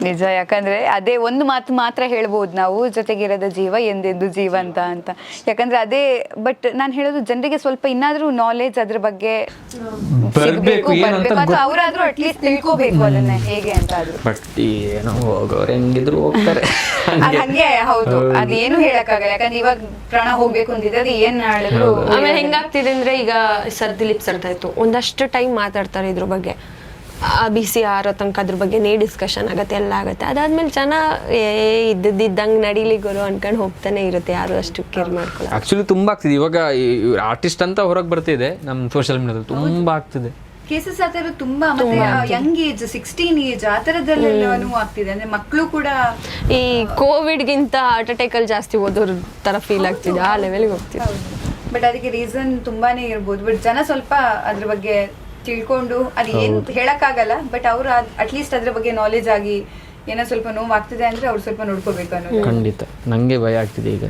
ನಿಜ. ಯಾಕಂದ್ರೆ ಅದೇ ಒಂದು ಮಾತು ಮಾತ್ರ ಹೇಳ್ಬೋದು ನಾವು, ಜೊತೆಗಿರೋದ ಜೀವ ಎಂದೆಂದು ಜೀವಂತ ಅಂತ. ಯಾಕಂದ್ರೆ ಅದೇ, ಬಟ್ ನಾನು ಹೇಳೋದು ಜನರಿಗೆ ಸ್ವಲ್ಪ ಇನ್ನಾದ್ರೂ ನಾಲೆಜ್ ಅದ್ರ ಬಗ್ಗೆ ಬರ್ಬೇಕು, ಅವರಾದ್ರೂ ಅಟ್ಲೀಸ್ಟ್ ತಿಳ್ಕೋಬೇಕು ಅದನ್ನ ಹೇಗೆ ಅಂತ. ಆದ್ರೂ ಬಟ್ ಏನೋ ಹೋಗೋರು ಹೆಂಗಿದ್ರು ಹೋಗ್ತಾರೆ, ಹಂಗೆ. ಹೌದು, ಅದೇನು ಹೇಳಕ್ಕಾಗಲ್ಲ. ಯಾಕಂದ್ರೆ ಇವಾಗ ಪ್ರಾಣ ಹೋಗ್ಬೇಕು ಅಂತಿದ್ರೆ ಅದು ಏನ್ ಹೇಳಿದ್ರು. ಆಮೇಲೆ ಹೆಂಗಾಗ್ತಿದೆ ಅಂದ್ರೆ, ಈಗ ದಿಲೀಪ್ ಸರ್ತಾ ಇತ್ತು, ಒಂದಷ್ಟು ಟೈಮ್ ಮಾತಾಡ್ತಾರೆ ಇದ್ರ ಬಗ್ಗೆ, ಬಿಸಿ ಆರೋ ತನಕ ಅದ್ರ ಬಗ್ಗೆನೇ ಡಿಸ್ಕಷನ್ ಆಗುತ್ತೆ, ಎಲ್ಲ ಆಗುತ್ತೆ. ಅದಾದ್ಮೇಲೆ ಜನ ಇದ್ದಂಗೆ ನಡೀಲಿ ಗುರು ಅನ್ಕೊಂಡು ಹೋಗ್ತಾನೆ ಇರುತ್ತೆ, ಯಾರು ಅಷ್ಟು ಕೇರ್ ಮಾಡ್ಕೊಳ್ಳೋ. ಆಕ್ಚುಲಿ ತುಂಬಾ ಆಗ್ತಿದೆ ಇವಾಗ, ಆರ್ಟಿಸ್ಟ್ ಅಂತ ಹೊರಗೆ ಬರ್ತಿದೆ ನಮ್ಮ ಸೋಷಿಯಲ್ ಮೀಡಿಯಾದಲ್ಲಿ, ತುಂಬಾ ಆಗ್ತಿದೆ ಕೇಸಸ್ ಆ ಥರ ತುಂಬಾ. ಮತ್ತೆ ಯಂಗ್ ಏಜ್ 16 ಏಜ್ ಆ ಥರದಲ್ಲೆಲ್ಲನೂ ಆಗ್ತಿದೆ. ಅಂದ್ರೆ ಮಕ್ಕಳು ಕೂಡ ಈ ಕೋವಿಡ್ಗಿಂತ ಹಾರ್ಟ್ ಅಟ್ಯಾಕ್ ಅಲ್ಲಿ ಜಾಸ್ತಿ ಓದೋರ್ ತರ ಫೀಲ್ ಆಗ್ತಿದೆ, ಆ ಲೆವೆಲ್ಗೆ ಹೋಗ್ತಿದೆ. ಬಟ್ ಅದಕ್ಕೆ ರೀಸನ್ ತುಂಬಾನೇ ಇರ್ಬೋದು. ಬಟ್ ಜನ ಸ್ವಲ್ಪ ಅದ್ರ ಬಗ್ಗೆ ತಿಳ್ಕೊಂಡು, ಅದು ಏನು ಹೇಳಕ್ಕಾಗಲ್ಲ, ಬಟ್ ಅವ್ರು ಅಟ್ಲೀಸ್ಟ್ ಅದ್ರ ಬಗ್ಗೆ ನಾಲೆಜ್ ಆಗಿ ಏನೋ ಸ್ವಲ್ಪ ನೋವು ಆಗ್ತಿದೆ ಅಂದ್ರೆ ಅವ್ರು ಸ್ವಲ್ಪ ನೋಡ್ಕೋಬೇಕು ಅನ್ನೋದು. ಖಂಡಿತ. ನಂಗೆ ಭಯ ಆಗ್ತಿದೆ ಈಗ.